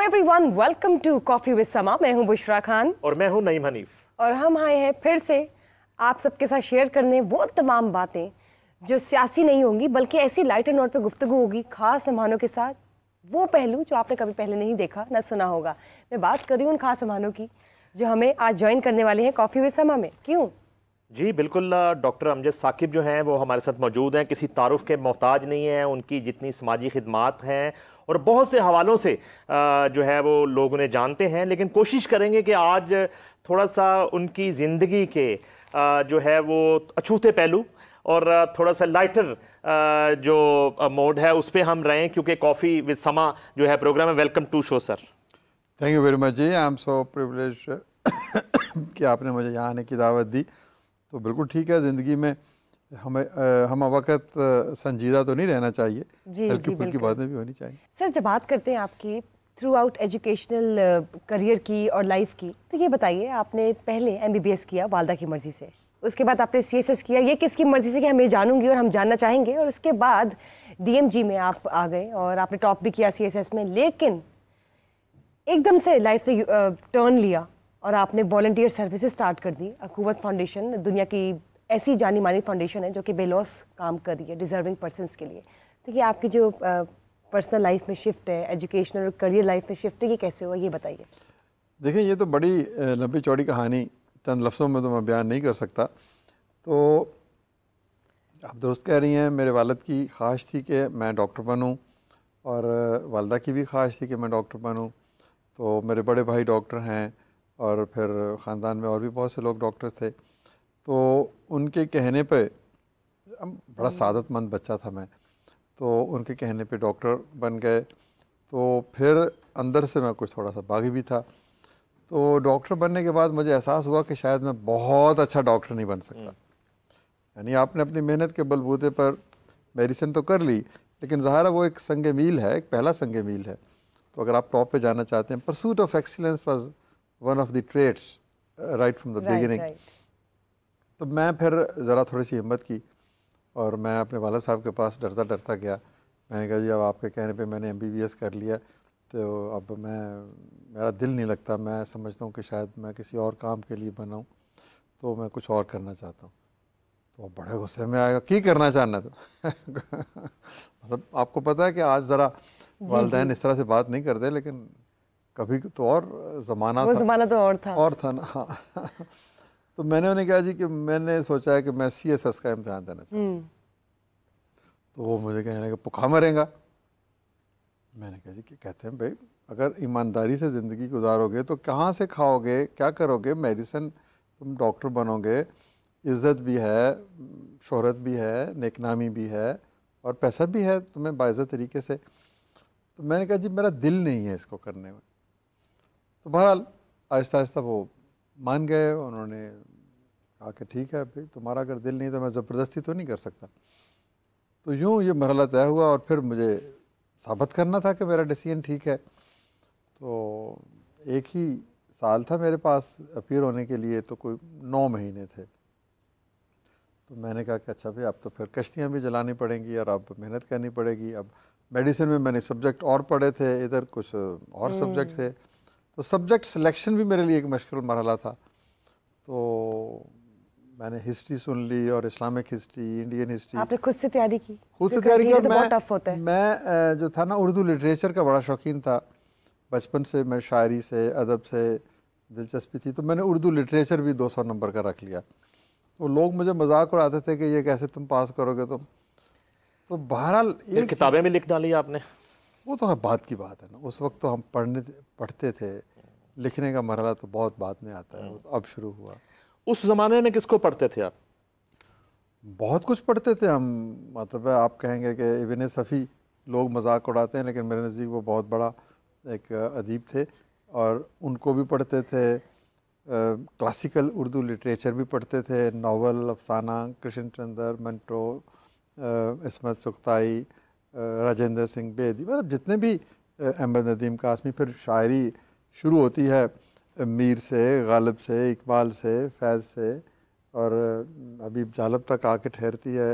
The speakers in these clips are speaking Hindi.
Everyone, welcome to coffee with Sama. मैं हूं बुशरा खान और मैं हूं नईम हनीफ। और हम आए हैं फिर से आप सबके साथ शेयर करने वो तमाम बातें जो सियासी नहीं होंगी, बल्कि ऐसी लाइटर नोट पे गुफ्तगू होगी खास मेहमानों के साथ, वो पहलू जो आपने कभी पहले नहीं देखा ना सुना होगा। मैं बात कर रही हूँ उन खास मेहमानों की जो हमें आज ज्वाइन करने वाले हैं कॉफी विद समा में। क्यों जी बिल्कुल, डॉक्टर अमजद साकिब जो हैं वो हमारे साथ मौजूद हैं, किसी तारुफ के मोहताज नहीं हैं। उनकी जितनी समाजी खिदमात हैं और बहुत से हवालों से जो है वो लोग उन्हें जानते हैं, लेकिन कोशिश करेंगे कि आज थोड़ा सा उनकी ज़िंदगी के जो है वो अछूते पहलू और थोड़ा सा लाइटर जो मोड है उस पर हम रहें, क्योंकि कॉफ़ी विद समा जो है प्रोग्राम है। Welcome to show sir. Thank you very much जी, आई एम सो प्रिविलेज्ड कि आपने मुझे यहाँ आने की दावत दी। तो बिल्कुल ठीक है, ज़िंदगी में हम वक्त संजीदा तो नहीं रहना चाहिए, हल्की फुल्की बातें भी होनी चाहिए। सर, जब बात करते हैं आपकी थ्रू आउट एजुकेशनल करियर की और लाइफ की, तो ये बताइए, आपने पहले MBBS किया वालदा की मर्ज़ी से, उसके बाद आपने CSS किया, ये किसकी मर्ज़ी से कि हम ये जानूंगी और हम जानना चाहेंगे, और उसके बाद DMG में आप आ गए और आपने टॉप भी किया CSS में, लेकिन एकदम से लाइफ में टर्न लिया और आपने वॉलंटियर सर्विसेज स्टार्ट कर दी। अकूवत फाउंडेशन दुनिया की ऐसी जानी मानी फाउंडेशन है जो कि बेलॉस काम कर रही है डिज़र्विंग पर्सनस के लिए। तो ये आपकी जो पर्सनल लाइफ में शिफ्ट है, एजुकेशनल और करियर लाइफ में शिफ्ट है, ये कैसे हुआ, ये बताइए। देखिए, ये तो बड़ी लंबी चौड़ी कहानी, चंद लफ्ज़ों में तो मैं बयान नहीं कर सकता। तो आप दुरुस्त कह रही हैं, मेरे वालिद की ख्वाहिश थी कि मैं डॉक्टर बनूं और वालदा की भी ख्वाहिश थी कि मैं डॉक्टर बनूं। तो मेरे बड़े भाई डॉक्टर हैं और फिर ख़ानदान में और भी बहुत से लोग डॉक्टर थे। तो उनके कहने पे, बड़ा सादतमंद बच्चा था मैं, तो उनके कहने पे डॉक्टर बन गए। तो फिर अंदर से मैं कुछ थोड़ा सा बागी भी था। तो डॉक्टर बनने के बाद मुझे एहसास हुआ कि शायद मैं बहुत अच्छा डॉक्टर नहीं बन सकता। यानी आपने अपनी मेहनत के बलबूते पर मेडिसिन तो कर ली, लेकिन ज़ाहिर है वो एक संग मील है, एक पहला संग मील है। तो अगर आप टॉप पे जाना चाहते हैं, pursuit of excellence was one of the trades right from the beginning. तो मैं फिर ज़रा थोड़ी सी हिम्मत की और मैं अपने वाला साहब के पास डरता डरता गया। मैंने कहा जी, अब आपके कहने पे मैंने MBBS कर लिया, तो अब मेरा दिल नहीं लगता, मैं समझता हूँ कि शायद मैं किसी और काम के लिए बना हूँ, तो मैं कुछ और करना चाहता हूँ। तो बड़े गुस्से में आएगा, की करना चाहना तो मतलब आपको पता है कि आज ज़रा वालिदैन इस तरह से बात नहीं करते, लेकिन कभी तो और ज़माना था, ज़माना तो और था ना। हाँ तो मैंने उन्हें कहा जी कि मैंने सोचा है कि मैं CSS का इम्तिहान देना चाहता हूँ। तो वो मुझे कहने का पुखा मरेगा। मैंने कहा जी कि कहते हैं भाई, अगर ईमानदारी से ज़िंदगी गुजारोगे तो कहाँ से खाओगे, क्या करोगे, मेडिसिन, तुम डॉक्टर बनोगे, इज़्ज़त भी है, शोहरत भी है, नेकनामी भी है और पैसा भी है तुम्हें बाइज़्ज़त तरीके से। तो मैंने कहा जी मेरा दिल नहीं है इसको करने में। तो बहरहाल आहिस्ता आहिस्ता वो मान गए। उन्होंने कहा कि ठीक है भाई, तुम्हारा अगर दिल नहीं तो मैं ज़बरदस्ती तो नहीं कर सकता। तो यूँ ये मरहला तय हुआ और फिर मुझे साबित करना था कि मेरा डिसीजन ठीक है। तो एक ही साल था मेरे पास अपीयर होने के लिए, तो कोई 9 महीने थे। तो मैंने कहा कि अच्छा भाई, अब तो फिर कश्तियाँ भी जलानी पड़ेंगी और अब मेहनत करनी पड़ेगी। अब मेडिसिन में मैंने सब्जेक्ट और पढ़े थे, इधर कुछ और सब्जेक्ट थे, तो सब्जेक्ट सिलेक्शन भी मेरे लिए एक मुश्किल मरहला था। तो मैंने हिस्ट्री सुन ली और इस्लामिक हिस्ट्री, इंडियन हिस्ट्री। आपने खुद से तैयारी की? खुद से तैयारी की। और मैं जो था ना, उर्दू लिटरेचर का बड़ा शौकीन था बचपन से। मैं शायरी से, अदब से दिलचस्पी थी, तो मैंने उर्दू लिटरेचर भी 200 नंबर का रख लिया। तो लोग मुझे मजाक उड़ाते थे कि ये कैसे तुम पास करोगे तुम। तो बहरहाल एक किताबें भी लिख डाली आपने? वो तो बात की बात है ना, उस वक्त तो हम पढ़ते थे, लिखने का मरहला तो बहुत बाद में आता है, अब शुरू हुआ। उस ज़माने में किसको पढ़ते थे आप? बहुत कुछ पढ़ते थे हम। मतलब आप कहेंगे कि इब्न सफ़ी लोग मजाक उड़ाते हैं, लेकिन मेरे नज़दीक वो बहुत बड़ा एक अदीब थे और उनको भी पढ़ते थे। क्लासिकल उर्दू लिटरेचर भी पढ़ते थे, नावल, अफसाना, कृष्ण चंद्र, मंटो, इस्मत चुगताई, राजेंद्र सिंह बेदी, मतलब जितने भी, अहमद नदीम कासमी। फिर शायरी शुरू होती है मीर से, गालिब से, इकबाल से, फैज़ से, और अभी जालब तक आके ठहरती है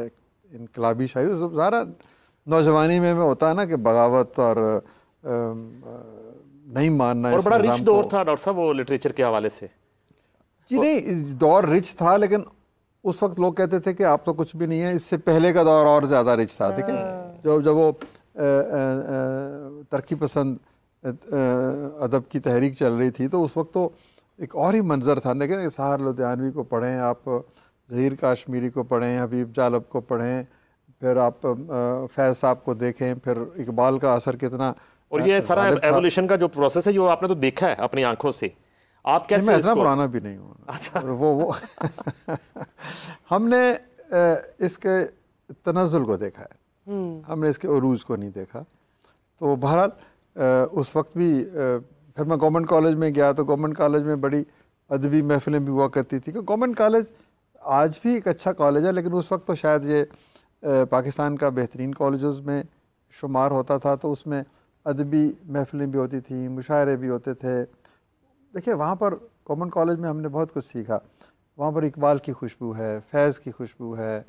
इनकलाबी शायरी। सारा नौजवानी में होता है ना कि बगावत और नहीं मानना। और बड़ा रिच दौर था डॉक्टर साहब वो लिटरेचर के हवाले से। जी नहीं, दौर रिच था, लेकिन उस वक्त लोग कहते थे कि आप तो कुछ भी नहीं है, इससे पहले का दौर और ज़्यादा रिच था। ठीक है, जब वो तरक्की पसंद अदब की तहरीक चल रही थी, तो उस वक्त तो एक और ही मंजर था। लेकिन सहार लुधियानवी को पढ़ें, आप ज़हीर काश्मीरी को पढ़ें, हबीब जालब को पढ़ें, फिर आप फैज़ साहब को देखें, फिर इकबाल का असर कितना। और ये सारा एवोल्यूशन का जो प्रोसेस है, जो आपने तो देखा है अपनी आंखों से, आप कैसे? मैं इतना पुराना भी नहीं हूँ। अच्छा। वो हमने इसके तनज़्ज़ुल को देखा है, हमने इसके उरूज को नहीं देखा। तो बहरहाल उस वक्त भी फिर मैं गवर्नमेंट कॉलेज में गया, तो गवर्नमेंट कॉलेज में बड़ी अदबी महफिलें भी हुआ करती थी। गवर्नमेंट कॉलेज आज भी एक अच्छा कॉलेज है, लेकिन उस वक्त तो शायद ये पाकिस्तान का बेहतरीन कॉलेजों में शुमार होता था। तो उसमें अदबी महफिलें भी होती थी, मुशायरे भी होते थे। देखिए, वहाँ पर गवर्नमेंट कॉलेज में हमने बहुत कुछ सीखा। वहाँ पर इकबाल की खुशबू है, फैज़ की खुशबू है,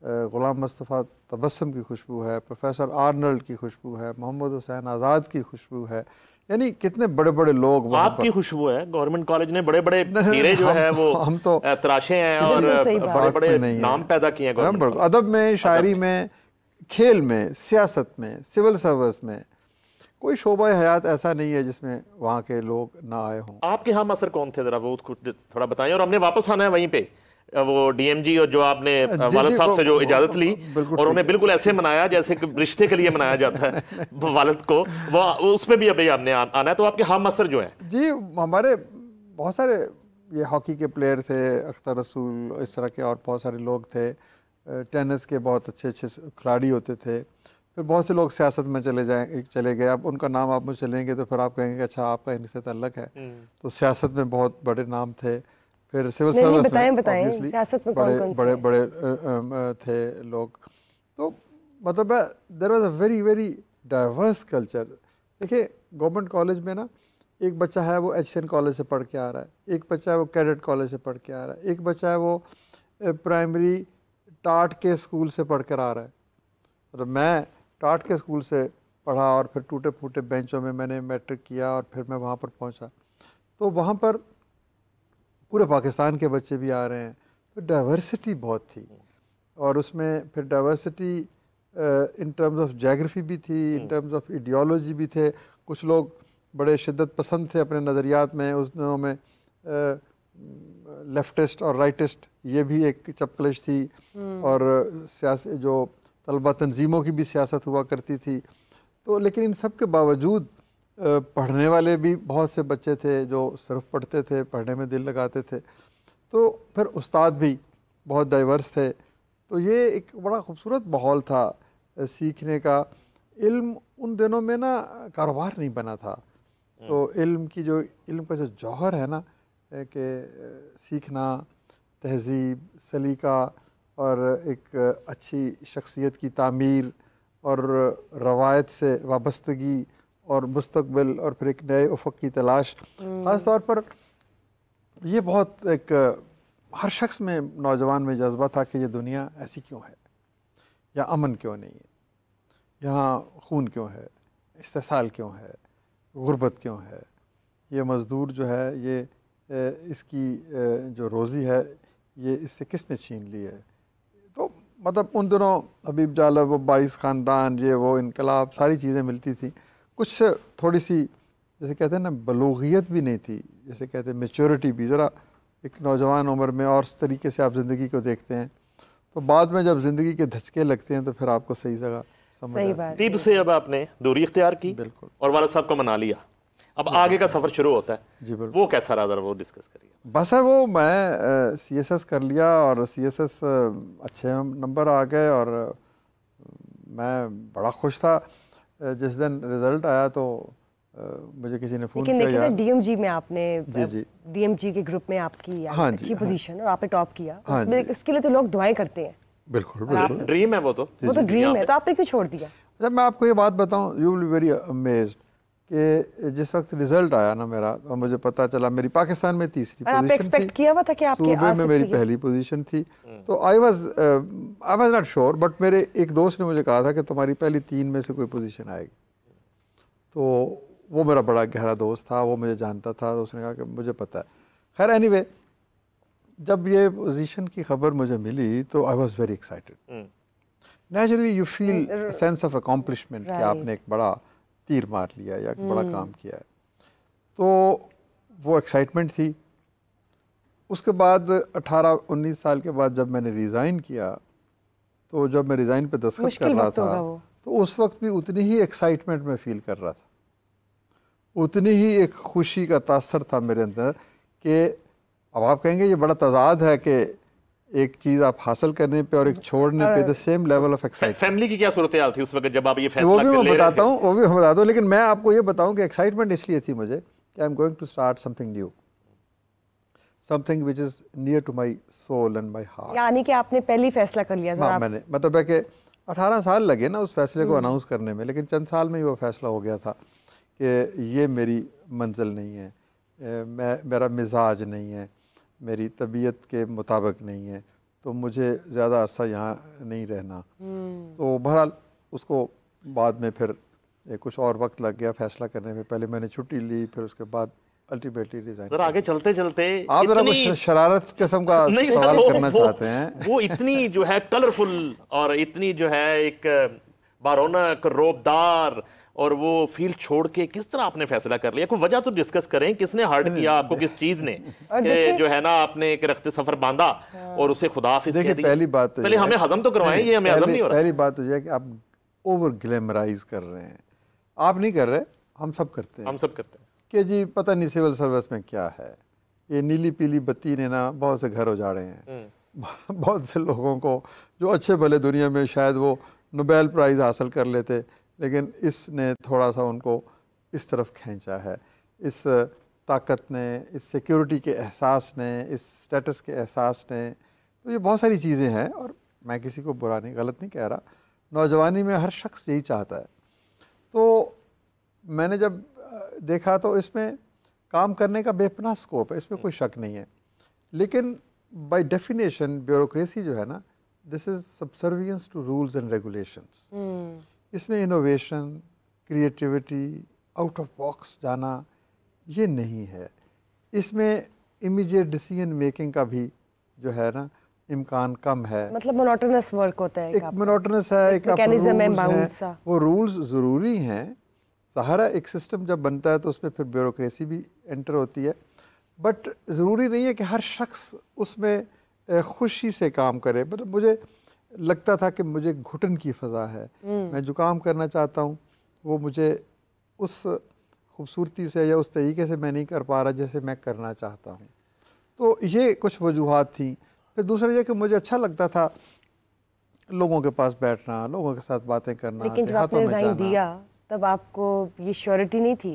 ग़ुलाम मुस्तफ़ा तबस्सुम की खुशबू है, प्रोफेसर आर्नल्ड की खुशबू है, मोहम्मद हुसैन आज़ाद की खुशबू है। यानी कितने बड़े बड़े लोग। आपकी खुशबू है, गवर्नमेंट कॉलेज ने बड़े बड़े हीरे जो है वो हम तो तराशे हैं और बड़े बड़े नाम पैदा किए हैं। अदब में, शायरी में, खेल में, सियासत में, सिविल सर्विस में कोई शोबा हयात ऐसा नहीं है जिसमें वहाँ के लोग ना आए हों। आपके हम असर कौन थे, ज़रा वो थोड़ा बताएं। और हमने वापस आना है वहीं पे, वो डीएमजी और जो आपने वालिद साहब से जो इजाज़त ली और उन्हें बिल्कुल ऐसे मनाया जैसे कि रिश्ते के लिए मनाया जाता है वालिद को, वो उस पर भी अभी आपने आना है। तो आपके हम असर जो है जी, हमारे बहुत सारे ये हॉकी के प्लेयर थे, अख्तर रसूल, इस तरह के और बहुत सारे लोग थे। टेनिस के बहुत अच्छे अच्छे खिलाड़ी होते थे। फिर बहुत से लोग सियासत में चले गए। अब उनका नाम आप मुझे चलेंगे तो फिर आप कहेंगे अच्छा आपका इनसे ताल्लुक है। तो सियासत में बहुत बड़े नाम थे। फिर सिविल सर्विस में सियासत में कौन-कौन बड़े बड़े थे लोग। तो मतलब there was a very very diverse culture. देखिए, गवर्नमेंट कॉलेज में ना, एक बच्चा है वो HCN कॉलेज से पढ़ के आ रहा है, एक बच्चा है वो कैडेट कॉलेज से पढ़ के आ रहा है, एक बच्चा है वो प्राइमरी टाट के स्कूल से पढ़ कर आ रहा है। मतलब मैं टाट के स्कूल से पढ़ा और फिर टूटे फूटे बेंचों में मैंने मैट्रिक किया और फिर मैं वहाँ पर पहुँचा। तो वहाँ पर पूरे पाकिस्तान के बच्चे भी आ रहे हैं, तो डाइवर्सिटी बहुत थी। और उसमें फिर diversity in terms of geography भी थी, इन टर्म्स ऑफ आइडियोलॉजी भी थे। कुछ लोग बड़े शिद्दत पसंद थे अपने नज़रियात में। उस दिनों में लेफ्टिस्ट और राइटिस्ट ये भी एक चपकलिश थी। और सियासी जो तलबा तंजीमों की भी सियासत हुआ करती थी। तो लेकिन इन सब के बावजूद पढ़ने वाले भी बहुत से बच्चे थे जो सिर्फ पढ़ते थे, पढ़ने में दिल लगाते थे। तो फिर उस्ताद भी बहुत डाइवर्स थे। तो ये एक बड़ा खूबसूरत माहौल था सीखने का। इल्म उन दिनों में ना कारोबार नहीं बना था। तो इल्म का जो जौहर है ना, कि सीखना, तहज़ीब, सलीका और एक अच्छी शख्सियत की तामीर और रवायत से वाबस्तगी और मुस्तकबिल और फिर एक नए उफ़क़ की तलाश, ख़ास तौर पर ये बहुत एक हर शख्स में, नौजवान में जज्बा था कि ये दुनिया ऐसी क्यों है, या अमन क्यों नहीं है, यहाँ खून क्यों है, इस्तेसाल क्यों है, गुर्बत क्यों है, ये मज़दूर जो है ये इसकी जो रोज़ी है ये इससे किसने छीन ली है। तो मतलब उन दिनों हबीब जालब, वो 22 ख़ानदान, ये वो इनकलाब, सारी चीज़ें मिलती थी। कुछ थोड़ी सी जैसे कहते हैं ना बलूगियत भी नहीं थी, जैसे कहते हैं मैच्योरिटी भी, ज़रा एक नौजवान उम्र में और इस तरीके से आप ज़िंदगी को देखते हैं। तो बाद में जब ज़िंदगी के धचके लगते हैं तो फिर आपको सही जगह समझ आती है। तीब से अब आपने दूरी इख्तियार की, बिल्कुल, और वालिद साहब को मना लिया, अब आगे का सफ़र शुरू होता है। जी बिल्कुल। वो कैसा रहा, वो डिस्कस करिए। बस है, वो मैं CSS कर लिया और CSS अच्छे नंबर आ गए और मैं बड़ा खुश था। जिस दिन रिज़ल्ट आया तो मुझे किसी ने फ़ोन किया यार, DMG में आपने DMG के ग्रुप में आपकी अच्छी पोजीशन और आपने टॉप किया, उसमें इसके लिए तो लोग दुआएं करते हैं। बिल्कुल बिल्कुल, ड्रीम है वो तो ड्रीम है। तो आपने क्यों छोड़ दिया? जब मैं आपको ये बात बताऊं, you will be very amazed कि जिस वक्त रिजल्ट आया ना मेरा, और मुझे पता चला मेरी पाकिस्तान में तीसरी पोजीशन थी, किया हुआ था कि आपके सूबे में मेरी पहली पोजीशन थी, तो I was not sure, but मेरे एक दोस्त ने मुझे कहा था कि तुम्हारी पहली 3 में से कोई पोजीशन आएगी। तो वो मेरा बड़ा गहरा दोस्त था, वो मुझे जानता था, तो उसने कहा कि मुझे पता है। खैर एनीवे, जब ये पोजीशन की खबर मुझे मिली तो I was very excited. Naturally you feel sense of accomplishment कि आपने एक बड़ा तीर मार लिया या एक बड़ा काम किया है, तो वो एक्साइटमेंट थी। उसके बाद 18-19 साल के बाद जब मैंने रिज़ाइन किया, तो जब मैं रिज़ाइन पे दस्तखत कर रहा था तो उस वक्त भी उतनी ही एक्साइटमेंट मैं फील कर रहा था, उतनी ही एक खुशी का तासर था मेरे अंदर कि अब आप कहेंगे ये बड़ा तजाद है कि एक चीज़ आप हासिल करने पे और एक छोड़ने पे the same level of excitement. Family की क्या सूरत हाल थी उस वक्त जब आप ये फैसला वो भी मैं ले रहे बताता थे? हूँ, वो भी मैं बताता हूँ, लेकिन मैं आपको ये बताऊँ कि एक्साइटमेंट इसलिए थी मुझे कि I am going to start something new, something which is near to my soul and my heart. यानी कि आपने पहली फैसला कर लिया था? हाँ, मैंने मतलब है कि 18 साल लगे ना उस फैसले को अनाउंस करने में, लेकिन चंद साल में ही वो फैसला हो गया था कि ये मेरी मंजिल नहीं है, मेरा मिजाज नहीं है, मेरी तबीयत के मुताबिक नहीं है, तो मुझे ज़्यादा अरसा यहाँ नहीं रहना। तो बहरहाल उसको बाद में फिर कुछ और वक्त लग गया फैसला करने में। पहले मैंने छुट्टी ली, फिर उसके बाद अल्टीमेटली रिजाइन। जरा आगे चलते चलते आप जरा कुछ शरारत किस्म का सवाल करना चाहते हैं? वो इतनी जो है कलरफुल और इतनी जो है एक बारौनक रोबदार और वो फील्ड छोड़ के किस तरह आपने फैसला कर लिया? कोई वजह तो डिस्कस करें, किसने हर्ट किया आपको, किस चीज ने कि जो है ना आपने एक रख्ते सफर बांधा और उसे खुदा हाफिज कह दिया? पहली बात तो पहले हमें हजम तो करवाएं, ये हमें हजम नहीं हो रहा। पहली बात तो ये है कि आप ओवर ग्लैमराइज कर रहे हैं। आप नहीं कर रहे, हम सब करते हैं। हम सब करते हैं कि जी पता नहीं सिविल सर्विस में क्या है, ये नीली पीली बत्ती ने ना बहुत से घर उजाड़े हैं, बहुत से लोगों को जो अच्छे भले दुनिया में शायद वो नोबेल प्राइज़ हासिल कर लेते, लेकिन इसने थोड़ा सा उनको इस तरफ खींचा है। इस ताकत ने, इस सिक्योरिटी के एहसास ने, इस स्टेटस के एहसास ने, तो ये बहुत सारी चीज़ें हैं। और मैं किसी को बुरा नहीं, गलत नहीं कह रहा, नौजवानी में हर शख्स यही चाहता है। तो मैंने जब देखा तो इसमें काम करने का बेपनाह स्कोप है, इसमें कोई शक नहीं है, लेकिन बाय डेफिनेशन ब्यूरोक्रेसी जो है ना, this is subservience to rules and regulations. इसमें innovation, creativity, out of box जाना ये नहीं है। इसमें इमीडिएट डिसीजन मेकिंग का भी जो है ना इम्कान कम है। मतलब मोनोटोनस वर्क होता है, एक मोनोटोनस है, एक मैकेनिज्म है, बाउंस सा। वो रूल्स ज़रूरी हैं। सहारा एक सिस्टम जब बनता है तो उसमें फिर ब्यूरोक्रेसी भी एंटर होती है, बट ज़रूरी नहीं है कि हर शख्स उसमें खुशी से काम करे। मतलब मुझे लगता था कि मुझे घुटन की फ़ज़ा है, मैं जो काम करना चाहता हूँ वो मुझे उस खूबसूरती से या उस तरीके से मैं नहीं कर पा रहा जैसे मैं करना चाहता हूँ। तो ये कुछ वजूहात थी। फिर दूसरा ये कि मुझे अच्छा लगता था लोगों के पास बैठना, लोगों के साथ बातें करना। लेकिन जब आपने रिज़ाइन दिया तब आपको ये श्योरिटी नहीं थी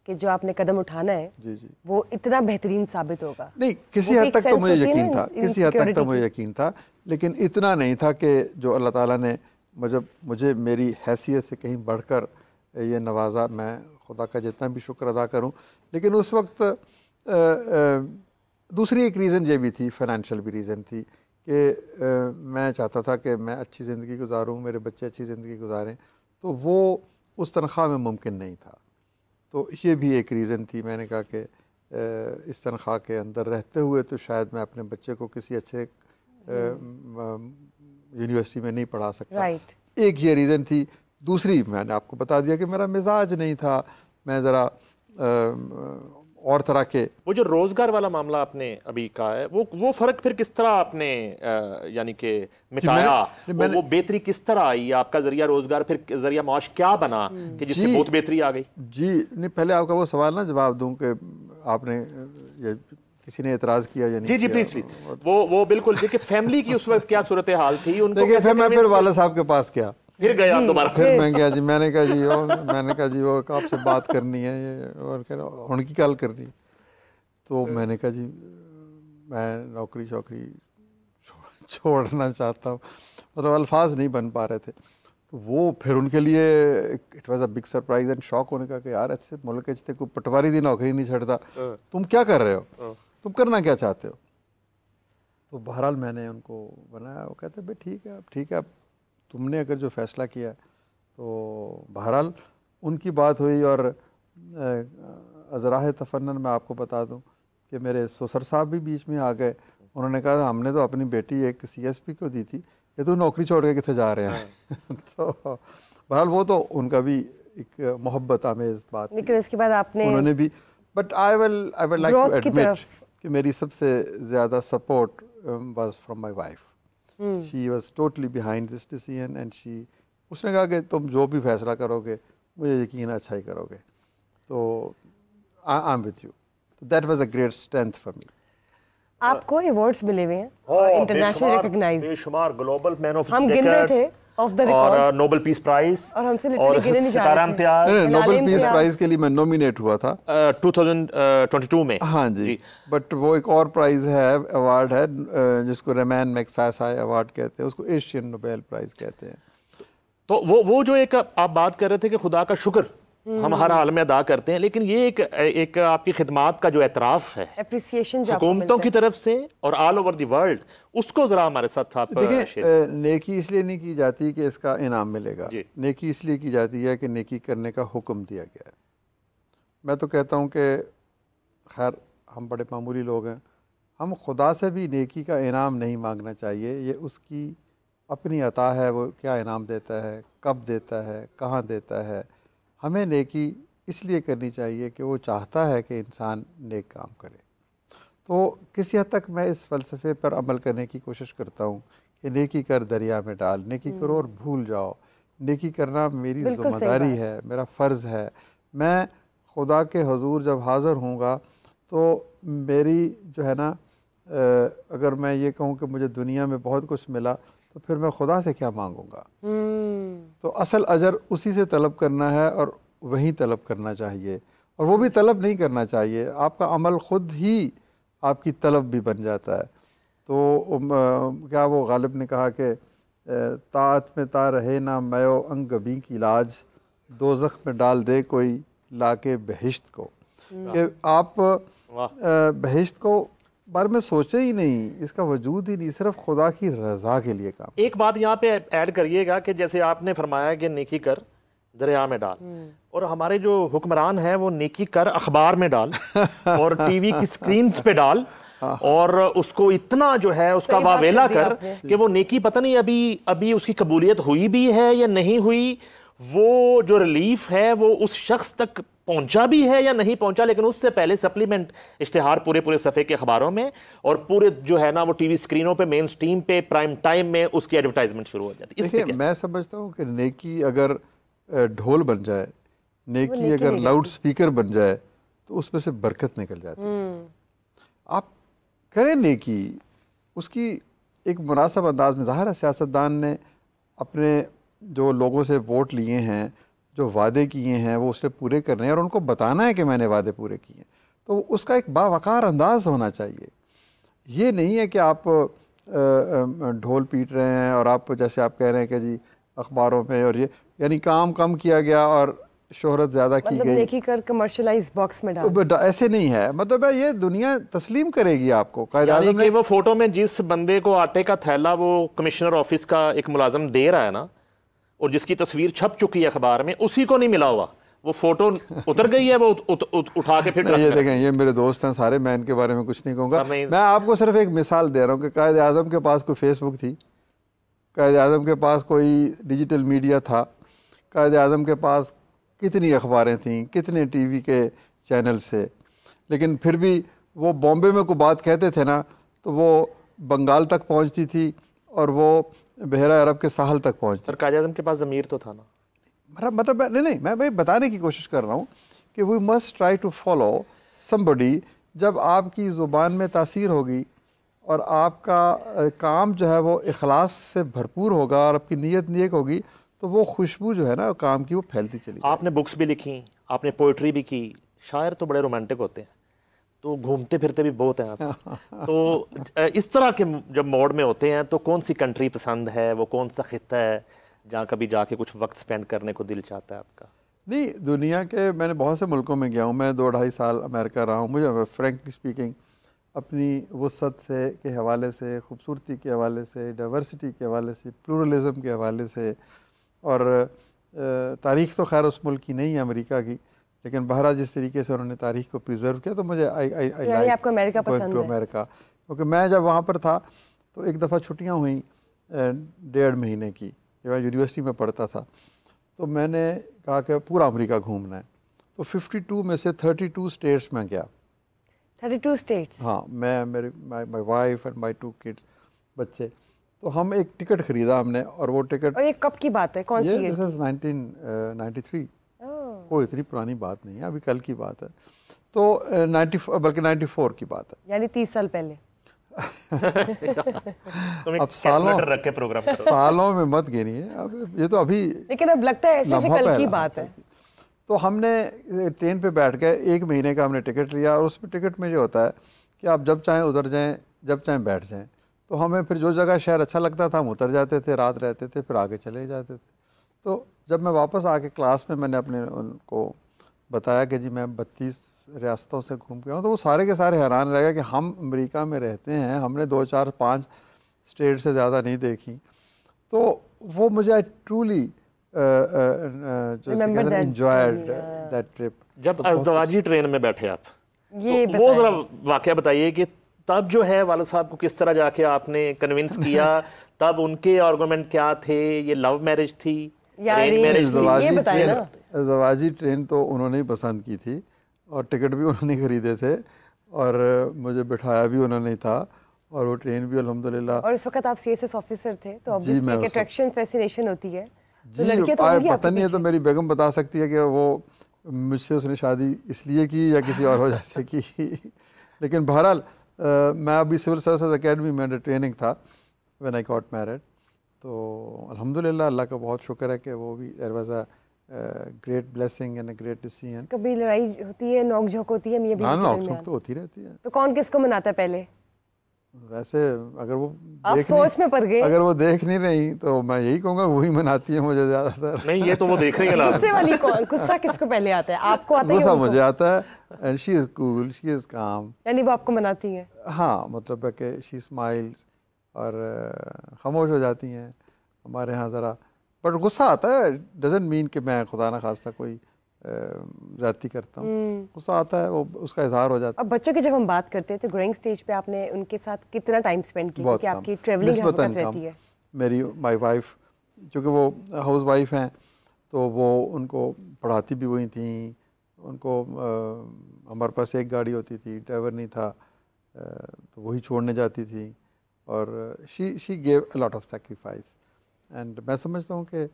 कि जो आपने कदम उठाना है जी वो इतना बेहतरीन साबित होगा? नहीं, किसी हद तक तो मुझे यकीन था, किसी हद तक तो मुझे यकीन था, लेकिन इतना नहीं था कि जो अल्लाह ताला ने मुझे मेरी हैसियत से कहीं बढ़कर ये नवाजा। मैं खुदा का जितना भी शुक्र अदा करूं, लेकिन उस वक्त दूसरी एक रीज़न ये भी थी, फाइनेंशियल भी रीज़न थी कि मैं चाहता था कि मैं अच्छी ज़िंदगी गुजारूं, मेरे बच्चे अच्छी ज़िंदगी गुजारें, तो वो उस तनख्वाह में मुमकिन नहीं था। तो ये भी एक रीज़न थी। मैंने कहा कि इस तनख्वाह के अंदर रहते हुए तो शायद मैं अपने बच्चे को किसी अच्छे यूनिवर्सिटी में नहीं पढ़ा सकता। एक ये रीज़न थी। दूसरी मैंने आपको बता दिया कि मेरा मिजाज नहीं था, मैं ज़रा और तरह के। वो जो रोज़गार वाला मामला आपने अभी कहा है, वो फ़र्क फिर किस तरह आपने यानी कि मिटाया? वो बेहतरी किस तरह आई? आपका ज़रिया रोज़गार फिर ज़रिया माश क्या बना कि जिससे बहुत बेहतरी आ गई? जी नहीं, पहले आपका वो सवाल ना जवाब दूं कि आपने किसी ने एतराज़ किया या नहीं? जी प्लीज़। वो बिल्कुल देखिए, फैमिली की उस वक्त क्या सूरत हाल थी उनको? देखिए मैं फिर वाला साहब के पास गया, फिर गए आप दोबारा? फिर मैं गया जी। मैंने कहा जी वो आपसे बात करनी है ये, और कह रहा उनकी गल करनी। तो मैंने कहा जी मैं नौकरी शौकरी छोड़ना चाहता हूँ, मतलब अल्फाज नहीं बन पा रहे थे। तो वो फिर उनके लिए it was a big surprise and shock होने का कि यार ऐसे मुल्क च कोई पटवारी दी नौकरी नहीं छड़ता, तुम क्या कर रहे हो, तुम करना क्या चाहते हो? तो बहरहाल मैंने उनको बनाया। वो कहते भाई ठीक है, अब तुमने अगर जो फ़ैसला किया तो बहरहाल उनकी बात हुई। और अज़राह तफन्नन मैं आपको बता दूं कि मेरे ससुर साहब भी बीच में आ गए। उन्होंने कहा हमने तो अपनी बेटी एक CSP को दी थी, ये तो नौकरी छोड़ के कितने जा रहे हैं। तो बहरहाल वो तो उनका भी एक मोहब्बत आमेज़ बात, लेकिन इसके बाद आपने उन्होंने भी, but I will like to admit कि मेरी सबसे ज़्यादा support was from my wife. She was totally behind this decision and उसने कहा कि तुम जो भी फैसला करोगे मुझे यकीन अच्छा ही करोगे, तो I am with you. That was a great strength for me. आपको अवार्ड्स मिले हुए हैं इंटरनेशनल रिकॉग्नाइज्ड, बेशुमार, ग्लोबल मैन ऑफ हम गिन रहे थे ऑफ द रिकॉर्ड, और नोबेल पीस प्राइज, और हमसे लिटरली गिने नहीं जा रहे थे। नोबेल पीस प्राइज के लिए मैं नॉमिनेट हुआ था 2022 में। हाँ जी, बट वो एक और प्राइज है, अवार्ड है जिसको रेमैन मैग्सेसे अवार्ड कहते हैं, उसको एशियन नोबेल प्राइज कहते हैं। तो वो जो एक आप बात कर रहे थे कि खुदा का शुक्र हम हर हाल में अदा करते हैं, लेकिन ये एक आपकी खिदमात का जो एतराफ़ है एप्रिसिएशन हुकूमतों की तरफ से और ऑल ओवर द वर्ल्ड, उसको ज़रा हमारे साथ आप देखिए। नेकी इसलिए नहीं की जाती कि इसका इनाम मिलेगा, नेकी इसलिए की जाती है कि नेकी करने का हुक्म दिया गया है। मैं तो कहता हूँ कि खैर हम बड़े मामूली लोग हैं, हम खुदा से भी नेकी का इनाम नहीं मांगना चाहिए, ये उसकी अपनी अता है, वो क्या इनाम देता है, कब देता है, कहाँ देता है। हमें नेकी इसलिए करनी चाहिए कि वो चाहता है कि इंसान नेक काम करे। तो किसी हद तक मैं इस फ़लसफ़े पर अमल करने की कोशिश करता हूँ कि नेकी कर दरिया में डाल, नेकी करो और भूल जाओ। नेकी करना मेरी ज़िम्मेदारी है, मेरा फ़र्ज़ है। मैं खुदा के हुज़ूर जब हाज़िर होऊंगा तो मेरी जो है ना, अगर मैं ये कहूँ कि मुझे दुनिया में बहुत कुछ मिला तो फिर मैं खुदा से क्या मांगूंगा। तो असल अजर उसी से तलब करना है और वहीं तलब करना चाहिए, और वो भी तलब नहीं करना चाहिए, आपका अमल ख़ुद ही आपकी तलब भी बन जाता है। तो क्या वो गालिब ने कहा कि ताअत में ता रहे ना मयो अंगबी की लाज, दोज़ख में डाल दे कोई लाके बहिश्त को, कि आप बहिश्त को बारे में सोचे ही नहीं, इसका वजूद ही नहीं, सिर्फ खुदा की रज़ा के लिए काम। एक बात यहाँ पे ऐड करिएगा कि जैसे आपने फरमाया कि नेकी कर दरिया में डाल, और हमारे जो हुक्मरान हैं वो नेकी कर अखबार में डाल और टीवी की स्क्रीन पे डाल, और उसको इतना जो है उसका वावेला कर कि वो नेकी पता नहीं अभी उसकी कबूलियत हुई भी है या नहीं हुई, वो जो रिलीफ है वो उस शख्स तक पहुंचा भी है या नहीं पहुंचा, लेकिन उससे पहले सप्लीमेंट इश्तिहार पूरे सफ़े के अखबारों में और पूरे जो है ना वो टीवी स्क्रीनों पे, मेन स्ट्रीम पे, प्राइम टाइम में उसकी एडवर्टाइजमेंट शुरू हो जाती है। देखिए मैं समझता हूँ कि नेकी अगर ढोल बन जाए, नेकी अगर लाउड स्पीकर बन जाए तो उसमें से बरकत निकल जाती है। आप करें नेकी, उसकी एक मुनासिब अंदाज में, ज़ाहिर है सियासतदान ने अपने जो लोगों से वोट लिए हैं, जो वादे किए हैं वो उसने पूरे करने हैं और उनको बताना है कि मैंने वादे पूरे किए हैं, तो उसका एक बावकार अंदाज होना चाहिए। ये नहीं है कि आप ढोल पीट रहे हैं और आप जैसे आप कह रहे हैं कि जी अखबारों में, और ये यानी काम कम किया गया और शोहरत ज़्यादा की गई, नेकी कर कमर्शियलाइज बॉक्स में डाल, ऐसे नहीं है। मतलब ये दुनिया तस्लीम करेगी आपको। यानी कि वो फोटो में जिस बंदे को आटे का थैला वो कमिश्नर ऑफिस का एक मुलाजम दे रहा है ना, और जिसकी तस्वीर छप चुकी है अखबार में, उसी को नहीं मिला हुआ, वो फोटो उतर गई है, वो उठा के फिर ये देखें, ये मेरे दोस्त हैं सारे, मैं इनके बारे में कुछ नहीं कहूँगा। मैं आपको सिर्फ एक मिसाल दे रहा हूँ कि कायद आज़म के पास कोई फेसबुक थी, कायद आज़म के पास कोई डिजिटल मीडिया था, कायद आज़म के पास कितनी अखबारें थीं, कितने टीवी के चैनल से, लेकिन फिर भी वो बॉम्बे में कोई बात कहते थे ना तो वो बंगाल तक पहुँचती थी और वो बहरा अरब के साहल तक पहुँचती। पर कायद आज़म के पास ज़मीर तो था ना। मतलब नहीं, मैं भाई बताने की कोशिश कर रहा हूँ कि we must try to follow somebody. जब आपकी ज़ुबान में तासीर होगी और आपका काम जो है वो इखलास से भरपूर होगा और आपकी नीयत नेक होगी, तो वो खुशबू जो है ना काम की वो फैलती चली। आपने बुक्स भी लिखी, आपने पोइट्री भी की, शायर तो बड़े रोमांटिक होते हैं, तो घूमते फिरते भी बहुत हैं आप। तो इस तरह के जब मोड में होते हैं तो कौन सी कंट्री पसंद है, वो कौन सा खित्ता है जहाँ कभी जाके कुछ वक्त स्पेंड करने को दिल चाहता है आपका? नहीं, दुनिया के मैंने बहुत से मुल्कों में गया हूँ। मैं 2-2.5 साल अमेरिका रहा हूँ। मुझे फ्रैंकली स्पीकिंग अपनी वसअत से के हवाले से, खूबसूरती के हवाले से, डाइवर्सिटी के हवाले से, प्लूरलिज़म के हवाले से, और तारीख़ तो खैर उस मुल्क की नहीं है अमेरिका की, लेकिन बहरहाल जिस तरीके से उन्होंने तारीख को प्रिजर्व किया तो मुझे आई लाइक आपको अमेरिका पसंद है। अमेरिका, क्योंकि मैं जब वहाँ पर था तो एक दफ़ा छुट्टियाँ हुई 1.5 महीने की, जब मैं यूनिवर्सिटी में पढ़ता था, तो मैंने कहा कि पूरा अमेरिका घूमना है। तो 52 में से 32 स्टेट्स में गया। 32 स्टेट्स? हाँ, मैं, मेरी my wife and my 2 kids, बच्चे। तो हम एक टिकट खरीदा हमने, और वो टिकट, और ये कब की बात है, कौन सी ईयर? This is 1993। कोई इतनी पुरानी बात नहीं है, अभी कल की बात है। तो 94 की बात है, यानी 30 साल पहले। अब सालों में मत गिनिए, अब ये तो अभी, लेकिन अब लगता है ऐसे कल की बात है। तो हमने ट्रेन पे बैठ के 1 महीने का हमने टिकट लिया, और उसमें टिकट में ये होता है कि आप जब चाहें उतर जाएं, जब चाहें बैठ जाएं। तो हमें फिर जो जगह शहर अच्छा लगता था हम उतर जाते थे, रात रहते थे, फिर आगे चले जाते थे। तो जब मैं वापस आके क्लास में मैंने अपने उनको बताया कि जी मैं 32 रियासतों से घूम के आऊँ, तो वो सारे के सारे हैरान रह गए कि हम अमेरिका में रहते हैं, हमने 2, 4, 5 स्टेट से ज़्यादा नहीं देखी। तो वो मुझे ट्रूली एंजॉयड दैट ट्रिप। जब अज़दवाजी ट्रेन में बैठे आप, ये तो वो ज़रा वाक़या बताइए कि तब जो है वालिद साहब को किस तरह जाके आपने कन्विंस किया, तब उनके आर्गुमेंट क्या थे, ये लव मैरिज थी या अरेंज मैरिज थी, ये बताइए ना। अज़दवाजी ट्रेन तो उन्होंने ही पसंद की थी, और टिकट भी उन्होंने खरीदे थे, और मुझे बिठाया भी उन्होंने था, और वो ट्रेन भी अल्हम्दुलिल्लाह। और इस वक्त आप CSS ऑफिसर थे, तो ऑब्वियसली एक अट्रैक्शन, फैसिनेशन होती है। तो लड़के तो पता नहीं है, तो मेरी बेगम बता सकती है कि वो मुझसे उसने शादी इसलिए की या किसी और वजह से की। लेकिन बहरहाल मैं अभी सिविल सर्विसेज एकेडमी में ट्रेनिंग था व्हेन आई गॉट मैरिड। तो अल्हम्दुलिल्लाह अल्लाह का बहुत शुक्र है कि वो भी there was a great blessing and a great decision. कभी लड़ाई होती है, नोक-झोंक होती है, हाँ, नोक-झोंक तो होती रहती है। तो कौन किसको मनाता है पहले? वैसे अगर वो आप सोच में पड़ गए, अगर वो देख नहीं रही तो मैं यही कहूँगा वही मनाती है मुझे ज़्यादातर। नहीं, ये तो वो देख रही है। गुस्से वाली गुस्सा किसको पहले आता है? आपको आता है? गुस्सा मुझे आता है, and she is cool, she is काम। यानी वो आपको मनाती हैं? हाँ, मतलब है कि शी स्माइल्स और खामोश हो जाती हैं हमारे यहाँ ज़रा। बट गुस्सा आता है, डजंट मीन कि मैं खुदा ना खास्ता कोई ज़्यादती करता हूँ। गुस्सा आता है, वो उसका इजहार हो जाता है। अब बच्चों की जब हम बात करते हैं तो ग्रोइंग स्टेज पे आपने उनके साथ कितना टाइम स्पेंड किया, क्योंकि आपकी ट्रैवलिंग वक्त रहती है? मेरी माई वाइफ, चूँकि वो हाउस वाइफ हैं, तो वो उनको पढ़ाती भी वही थी। उनको हमारे पास एक गाड़ी होती थी, ड्राइवर नहीं था, तो वही छोड़ने जाती थी, और she gave a lot of sacrifice. And मैं समझता हूँ कि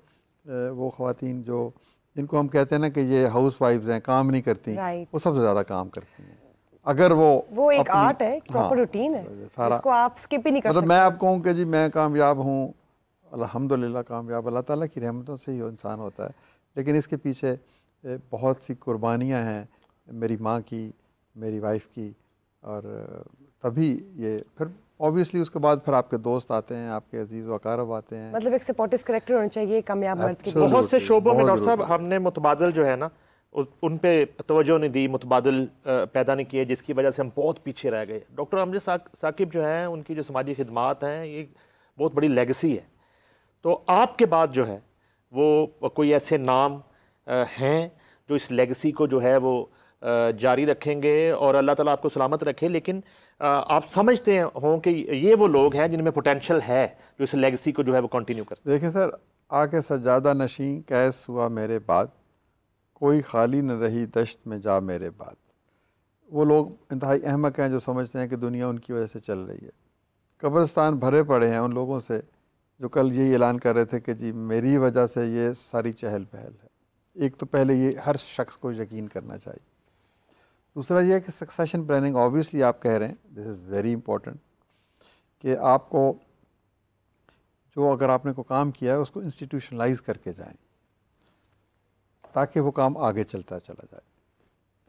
वो ख़वातीन जो जिनको हम कहते हैं ना कि ये हाउस वाइफ्स हैं, काम नहीं करती, वो सबसे ज़्यादा काम करती हैं। अगर वो एक आर्ट है, प्रॉपर रूटीन है, जिसको आप स्किप ही नहीं कर सकते। मतलब मैं आप कहूँ कि जी मैं कामयाब हूँ, अल्हम्दुलिल्लाह कामयाब, अल्लाह ताला की रहमतों से ही इंसान होता है। लेकिन इसके पीछे बहुत सी कुर्बानियाँ हैं, मेरी माँ की, मेरी वाइफ की, और तभी ये फिर ऑब्वियसली उसके बाद फिर आपके दोस्त आते हैं, आपके अजीज़ वक़ारब आते हैं। मतलब एक सपोर्टिव कैरेक्टर होना चाहिए कामयाब मर्द के। बहुत से शोबों में डॉक्टर साहब हमने मुतबादल जो है ना उन पे तवज्जो नहीं दी, मुतबादल पैदा नहीं किए, जिसकी वजह से हम बहुत पीछे रह गए। डॉक्टर अमजद साकिब जो हैं, उनकी जो समाजी खिदमात हैं, ये बहुत बड़ी लेगेसी है। तो आपके बाद जो है वो कोई ऐसे नाम हैं जो इस लेगेसी को जो है वो जारी रखेंगे, और अल्लाह ताला आपको सलामत रखे। लेकिन आप समझते हों कि ये वो लोग हैं जिनमें पोटेंशियल है जो इस लेगेसी को जो है वो कंटिन्यू करते हैं? देखिए सर, आके सज्जादा नशीं कैस हुआ मेरे बाद, कोई खाली न रही दश्त में जा मेरे बाद। वो लोग इंतहाई अहमक हैं जो समझते हैं कि दुनिया उनकी वजह से चल रही है। कब्रिस्तान भरे पड़े हैं उन लोगों से जो कल यही ऐलान कर रहे थे कि जी मेरी वजह से ये सारी चहल पहल है। एक तो पहले ये हर शख्स को यकीन करना चाहिए। दूसरा ये है कि सक्सेशन प्लानिंग, ऑब्वियसली आप कह रहे हैं, दिस इज़ वेरी इंपॉर्टेंट, कि आपको जो अगर आपने को काम किया है उसको इंस्टीट्यूशनलाइज करके जाएं ताकि वो काम आगे चलता चला जाए।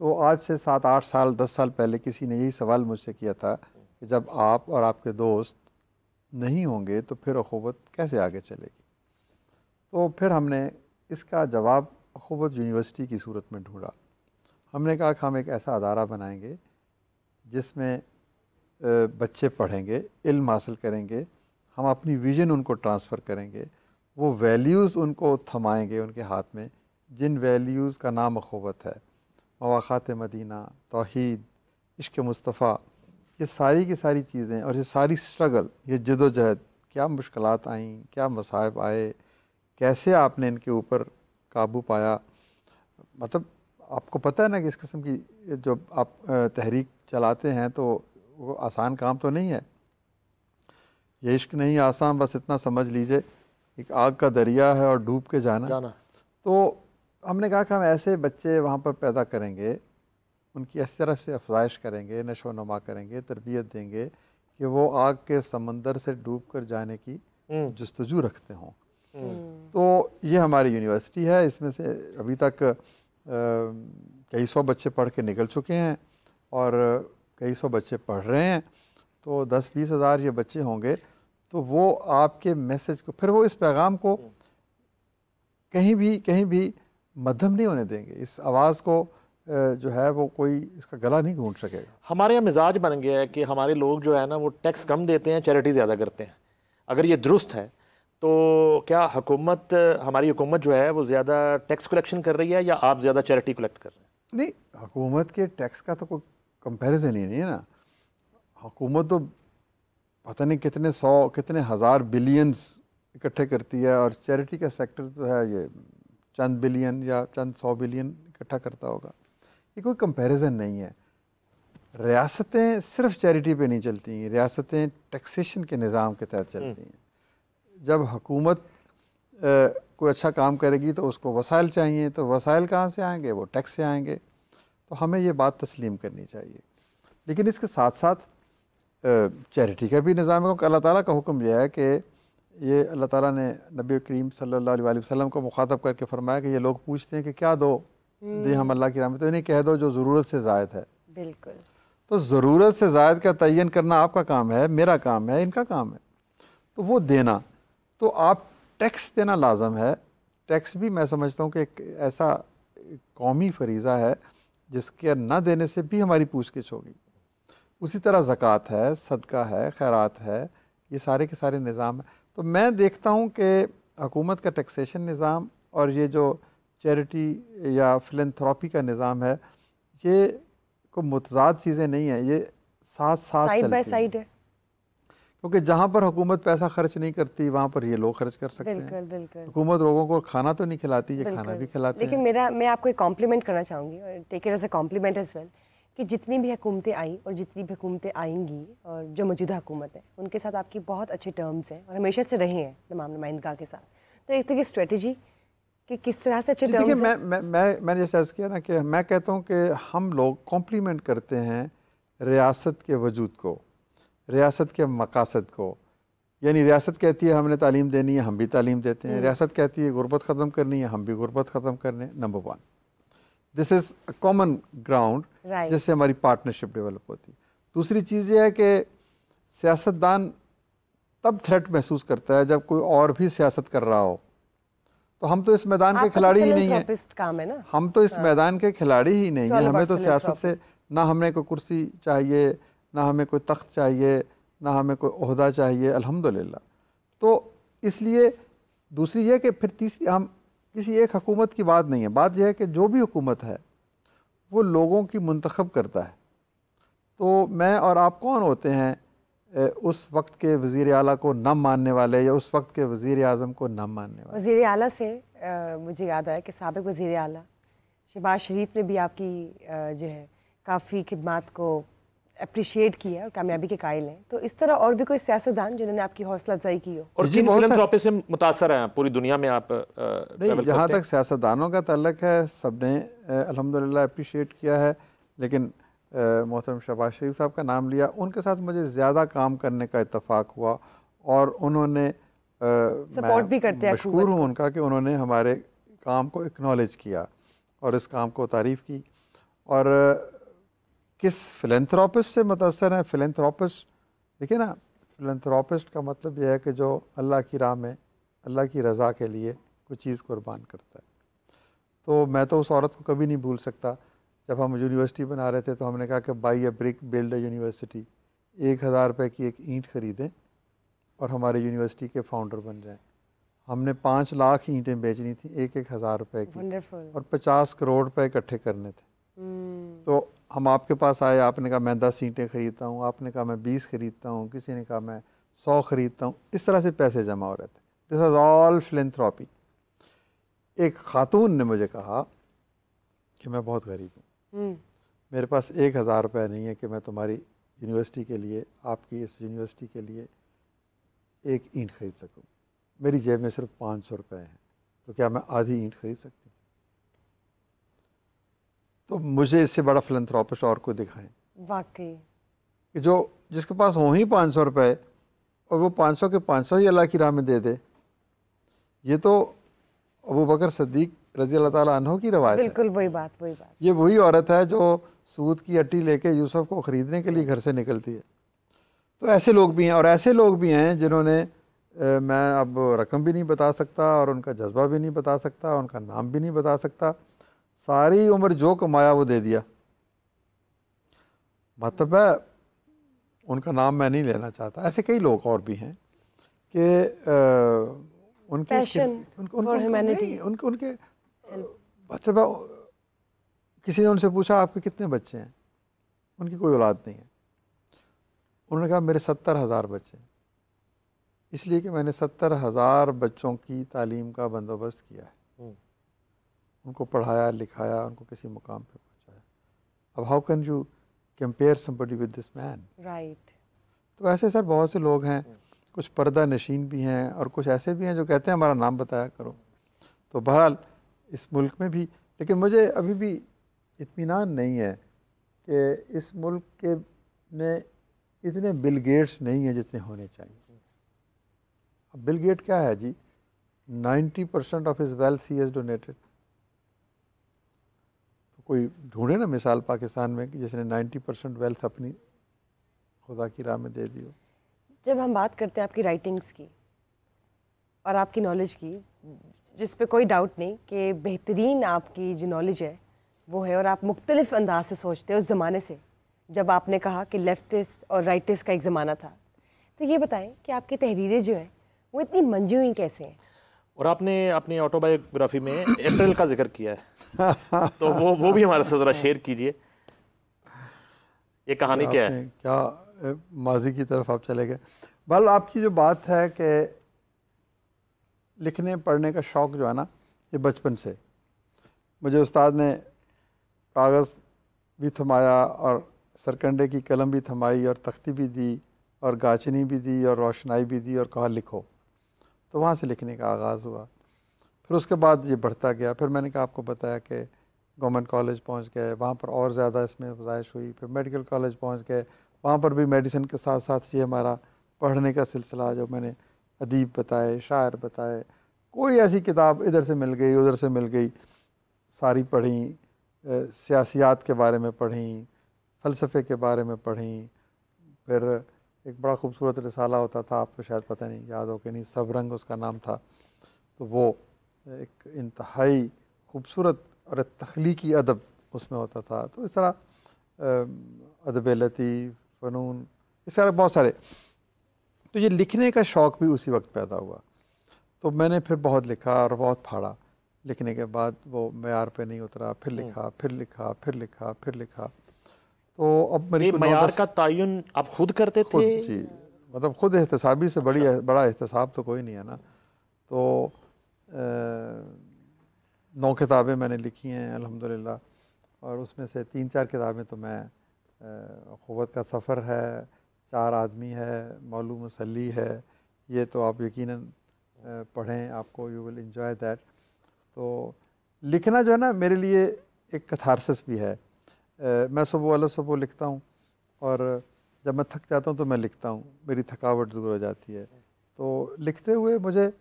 तो आज से 7, 8 साल, 10 साल पहले किसी ने यही सवाल मुझसे किया था कि जब आप और आपके दोस्त नहीं होंगे तो फिर अखुवत कैसे आगे चलेगी। तो फिर हमने इसका जवाब अखुवत यूनिवर्सिटी की सूरत में ढूंढा। हमने कहा कि हम एक ऐसा अदारा बनाएंगे जिसमें बच्चे पढ़ेंगे, इल्म हासिल करेंगे, हम अपनी विज़न उनको ट्रांसफ़र करेंगे, वो वैल्यूज़ उनको थमाएंगे उनके हाथ में, जिन वैल्यूज़ का नाम अखुवत है, मवाक़ात मदीना, तौहीद, इश्क़ मुस्तफ़ा, ये सारी की सारी चीज़ें और ये सारी स्ट्रगल, ये जदोजहद, क्या मुश्किलात आईं, क्या मसाइब आए, कैसे आपने इनके ऊपर काबू पाया। मतलब आपको पता है ना कि इस किस्म की जो आप तहरीक चलाते हैं तो वो आसान काम तो नहीं है। ये इश्क नहीं आसान, बस इतना समझ लीजिए एक आग का दरिया है और डूब के जाना। तो हमने कहा कि हम ऐसे बच्चे वहाँ पर पैदा करेंगे, उनकी इस तरह से अफजाइश करेंगे, नशो नुमा करेंगे, तरबियत देंगे कि वो आग के समंदर से डूब कर जाने की जुस्तजू रखते हों। तो ये हमारी यूनिवर्सिटी है, इसमें से अभी तक कई सौ बच्चे पढ़ के निकल चुके हैं और कई सौ बच्चे पढ़ रहे हैं। तो 10-20 हज़ार ये बच्चे होंगे, तो वो आपके मैसेज को, फिर वो इस पैगाम को कहीं भी मध्यम नहीं होने देंगे। इस आवाज़ को जो है वो कोई इसका गला नहीं घूंट सकेगा। हमारे यहाँ मिजाज बन गया है कि हमारे लोग जो है ना वो टैक्स कम देते हैं, चैरिटी ज़्यादा करते हैं। अगर ये दुरुस्त है तो क्या हमारी हुकूमत जो है वो ज़्यादा टैक्स कलेक्शन कर रही है या आप ज़्यादा चैरिटी कलेक्ट कर रहे हैं? नहीं, हुकूमत के टैक्स का तो कोई कंपैरिजन ही नहीं है ना। हुकूमत तो पता नहीं कितने सौ कितने हज़ार बिलियंस इकट्ठे करती है और चैरिटी का सेक्टर जो है ये चंद बिलियन या चंद 100 बिलियन इकट्ठा करता होगा। ये कोई कंपैरिजन नहीं है। रियासतें सिर्फ चैरिटी पे नहीं चलती हैं, रियासतें टैक्सेशन के निज़ाम के तहत चलती हैं। जब हुकूमत कोई अच्छा काम करेगी तो उसको वसाइल चाहिए, तो वसाइल कहाँ से आएंगे? वो टैक्स से आएंगे। तो हमें ये बात तस्लीम करनी चाहिए। लेकिन इसके साथ साथ चैरिटी का भी निज़ाम है, क्योंकि अल्लाह ताला का हुक्म यह है कि ये अल्लाह ताला ने नबी करीम सल्लल्लाहु अलैहि वसल्लम को मुखातब करके फरमाया कि ये लोग पूछते हैं कि क्या दो दे हम अल्लाह की रहमत, तो इन्हें कह दो जो ज़रूरत से ज़ायद है। बिल्कुल। तो ज़रूरत से ज़ायद का तयन करना आपका काम है, मेरा काम है, इनका काम है। तो वो देना, तो आप टैक्स देना लाजम है। टैक्स भी मैं समझता हूँ कि एक ऐसा कौमी फरीज़ा है जिसके न देने से भी हमारी पूछगिछ होगी। उसी तरह ज़कात है, सदका है, खैरात है, ये सारे के सारे निज़ाम है। तो मैं देखता हूँ कि हुकूमत का टैक्सेशन निज़ाम और ये जो चैरिटी या फिलैंथ्रोपी का निज़ाम है, ये को मुतज़ाद चीज़ें नहीं है, ये साथ साथ साइड बाय चलती साइड है। क्योंकि जहाँ पर हुकूमत पैसा खर्च नहीं करती वहाँ पर ये लोग खर्च कर सकते हैं। बिल्कुल बिल्कुल। हुकूमत लोगों को खाना तो नहीं खिलाती, ये खाना भी खिलाते हैं। लेकिन मैं आपको एक कॉम्प्लीमेंट करना चाहूँगी और take it as a compliment as well कि जितनी भी हुकूमतें आई और जितनी भी हुकूमतें आएंगी और जो मौजूदा हुकूमत है उनके साथ आपकी बहुत अच्छे टर्म्स हैं और हमेशा से रहे हैं तमाम नुमाइंदगाह के साथ। तो एक तो ये स्ट्रेटजी कि किस तरह से अच्छे टर्म्स हैं। मैंने जैसे अर्ज़ किया ना कि मैं कहता हूँ कि हम लोग कॉम्प्लीमेंट करते हैं रियासत के वजूद को, रियासत के मकासद को। यानी रियासत कहती है हमने तालीम देनी है, हम भी तालीम देते हैं। रियासत कहती है गुर्बत ख़त्म करनी है, हम भी गुर्बत ख़त्म करने। Number 1, this is a common ground जिससे हमारी पार्टनरशिप डेवलप होती है। दूसरी चीज़ ये है कि सियासतदान तब थ्रेट महसूस करता है जब कोई और भी सियासत कर रहा हो। तो हम तो इस मैदान के खिलाड़ी ही नहीं हैं, काम है ना, हम तो इस मैदान के खिलाड़ी ही नहीं हैं। हमें तो सियासत से ना हमें कोई कुर्सी चाहिए, ना हमें कोई तख्त चाहिए, ना हमें कोई ओहदा चाहिए, अल्हम्दुलिल्लाह। तो इसलिए दूसरी है कि फिर तीसरी, हम किसी एक हुकूमत की बात नहीं है, बात यह है कि जो भी हुकूमत है वो लोगों की मुंतखब करता है। तो मैं और आप कौन होते हैं उस वक्त के वज़ीर आला को न मानने वाले या उस वक्त के वज़ीर आज़म को न मानने वाले? वज़ीर आला से मुझे याद आया कि साबिक़ वज़ीर आला शहबाज शरीफ ने भी आपकी जो है काफ़ी खिदमात को अप्रिशिएट किया और कामयाबी के कायल हैं। तो इस तरह और भी कोई सियासतदान जिन्होंने आपकी हौसला अफजाई की हो? और जिन फिलैंथ्रोपी से मुतासर हैं पूरी दुनिया में आप? नहीं, जहाँ तक सियासतदानों का तल्लक है सब ने अल्हम्दुलिल्लाह अप्रिशिएट किया है। लेकिन मोहतरम शहबाज शरीफ साहब का नाम लिया, उनके साथ मुझे ज़्यादा काम करने का इत्तफाक हुआ और उन्होंने सपोर्ट भी करते हैं। मशकूर हूँ उनका कि उन्होंने हमारे काम को एक्नॉलेज किया और इस काम को तारीफ़ की। और किस फिलैंथ्रोपिस्ट से मुतासर हैं? फिलैंथ्रोपिस्ट देखिए ना, फिलैंथ्रोपिस्ट का मतलब यह है कि जो अल्लाह की राह में अल्लाह की रज़ा के लिए कोई चीज़ कुर्बान करता है। तो मैं तो उस औरत को कभी नहीं भूल सकता। जब हम यूनिवर्सिटी बना रहे थे तो हमने कहा कि by a brick build a university, 1000 रुपये की एक ईंट ख़रीदें और हमारे यूनिवर्सिटी के फाउंडर बन जाएं। हमने 5 लाख ईंटें बेचनी थी, 1-1 हज़ार रुपये की, और 50 करोड़ रुपये इकट्ठे करने थे। तो हम आपके पास आए, आपने कहा मैं 10 ईंटें खरीदता हूँ, आपने कहा मैं 20 खरीदता हूँ, किसी ने कहा मैं 100 खरीदता हूँ, इस तरह से पैसे जमा हो रहे थे। This was all philanthropy. एक खातून ने मुझे कहा कि मैं बहुत गरीब हूँ, मेरे पास 1000 रुपये नहीं है कि मैं तुम्हारी यूनिवर्सिटी के लिए, आपकी इस यूनिवर्सिटी के लिए एक ईंट खरीद सकूँ, मेरी जेब में सिर्फ 500 रुपये हैं, तो क्या मैं आधी ईंट खरीद सकती हूँ? तो मुझे इससे बड़ा फिलंथ्रोपिस्ट और को दिखाएं वाकई कि जो जिसके पास हो ही 500 रुपये और वो 500 के 500 ही अल्लाह की राह में दे दे। ये तो अबू बकर सिद्दीक रज़ी अल्लाह ताला अन्हो की रवायत है। बिल्कुल वही बात। ये वही औरत है जो सूद की अट्टी लेके यूसुफ को ख़रीदने के लिए घर से निकलती है। तो ऐसे लोग भी हैं, और ऐसे लोग भी हैं जिन्होंने मैं अब रकम भी नहीं बता सकता और उनका जज्बा भी नहीं बता सकता, उनका नाम भी नहीं बता सकता, सारी उम्र जो कमाया वो दे दिया। मतलब है, उनका नाम मैं नहीं लेना चाहता। ऐसे कई लोग और भी हैं कि उनके उनके मतलब किसी ने उनसे पूछा आपके कितने बच्चे हैं, उनकी कोई औलाद नहीं है। उन्होंने कहा मेरे 70,000 बच्चे हैं, इसलिए कि मैंने 70,000 बच्चों की तालीम का बंदोबस्त किया है, उनको पढ़ाया लिखाया, उनको किसी मुकाम पे पहुंचाया। अब how can you compare somebody with this man, right? तो ऐसे सर बहुत से लोग हैं, कुछ पर्दा नशीन भी हैं और कुछ ऐसे भी हैं जो कहते हैं हमारा नाम बताया करो। तो बहरहाल इस मुल्क में भी, लेकिन मुझे अभी भी इत्मीनान नहीं है कि इस मुल्क के में इतने बिल गेट्स नहीं हैं जितने होने चाहिए। अब बिल गेट क्या है जी, 90% of his wealth he has donated. तो कोई ढूंढे ना मिसाल पाकिस्तान में कि जिसने 90% वेल्थ अपनी खुदा की राह में दे दी हो। जब हम बात करते हैं आपकी राइटिंग्स की और आपकी नॉलेज की, जिस पे कोई डाउट नहीं कि बेहतरीन आपकी जो नॉलेज है वो है, और आप मुख्तलिफ अंदाज से सोचते हैं उस ज़माने से, जब आपने कहा कि लेफ्टिस्ट और राइटिस्ट का एक ज़माना था। तो ये बताएं कि आपकी तहरीरें जो हैं वो इतनी मंजू हुई कैसे हैं? और आपने अपनी ऑटोबायोग्राफी में अप्रैल का जिक्र किया है तो वो भी हमारे साथ ज़रा शेयर कीजिए, ये कहानी क्या है? क्या माजी की तरफ आप चले गए। बल आपकी जो बात है कि लिखने पढ़ने का शौक़ जो है ना, ये बचपन से मुझे उस्ताद ने कागज़ भी थमाया और सरकंडे की कलम भी थमाई और तख्ती भी दी और गाचनी भी दी और रोशनाई भी दी और कहा लिखो। तो वहाँ से लिखने का आगाज़ हुआ। फिर उसके बाद ये बढ़ता गया। फिर मैंने कहा आपको बताया कि गवर्नमेंट कॉलेज पहुँच गए, वहाँ पर और ज़्यादा इसमें अफज़ाइश हुई। फिर मेडिकल कॉलेज पहुँच गए, वहाँ पर भी मेडिसिन के साथ साथ ये हमारा पढ़ने का सिलसिला, जो मैंने अदीब बताए, शायर बताए, कोई ऐसी किताब इधर से मिल गई उधर से मिल गई, सारी पढ़ी। सियासियात के बारे में पढ़ी, फ़लसफ़े के बारे में पढ़ी। फिर एक बड़ा खूबसूरत रिसाला होता था, आपको शायद पता नहीं, याद हो कि नहीं, सब रंग उसका नाम था। तो वो एक इंतहाई खूबसूरत और तख्लीकी अदब उसमें होता था। तो इस तरह अदब लतीफ़, फ़नून, इस तरह बहुत सारे। तो ये लिखने का शौक़ भी उसी वक्त पैदा हुआ। तो मैंने फिर बहुत लिखा और बहुत फाड़ा। लिखने के बाद वो मयार पे नहीं उतरा, फिर लिखा फिर लिखा फिर लिखा फिर लिखा। तो अब मेरी मयार का तयन आप खुद करते थे? जी, मतलब खुद एहतसाबी से बड़ा एहतसाब तो कोई नहीं है ना। तो 9 किताबें मैंने लिखी हैं अल्हम्दुलिल्लाह, और उसमें से 3-4 किताबें तो मैं क़ुव्वत का सफ़र है, 4 आदमी है, मौलू मुसल्ली है, ये तो आप यकीनन पढ़ें, आपको यू विल एंजॉय दैट। तो लिखना जो है ना मेरे लिए एक कैथारसिस भी है। मैं सुबह लिखता हूँ, और जब मैं थक जाता हूँ तो मैं लिखता हूँ, मेरी थकावट दूर हो जाती है। तो लिखते हुए मुझे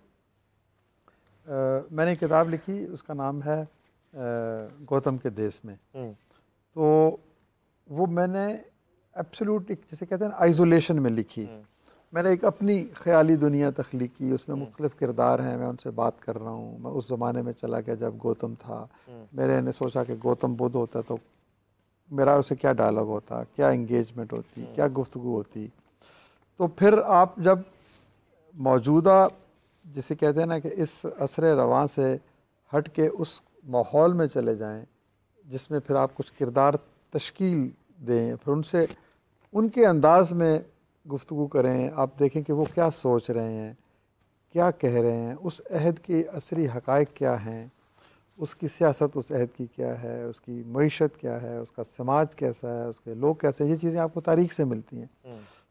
मैंने एक किताब लिखी, उसका नाम है गौतम के देश में। तो वो मैंने एब्सोल्यूट, जैसे कहते हैं ना, आइसोलेशन में लिखी। मैंने एक अपनी ख़याली दुनिया तख्लीक की, उसमें मुख्तलिफ़ किरदार हैं, मैं उनसे बात कर रहा हूँ। मैं उस ज़माने में चला गया जब गौतम था। मैंने सोचा कि गौतम बुद्ध होता तो मेरा उससे क्या डायलॉग होता, क्या इंगेजमेंट होती, क्या गुफ्तगू होती। तो फिर आप जब मौजूदा, जिसे कहते हैं ना कि इस असर रवां से हट के उस माहौल में चले जाएं जिसमें फिर आप कुछ किरदार तश्कील दें, फिर उनसे उनके अंदाज में गुफ्तगू करें, आप देखें कि वो क्या सोच रहे हैं, क्या कह रहे हैं, उस अहद के असली हक़ाइक़ क्या हैं, उसकी सियासत उस अहद की क्या है, उसकी मईशत क्या है, उसका समाज कैसा है, उसके लोग कैसे हैं, ये चीज़ें आपको तारीख़ से मिलती हैं।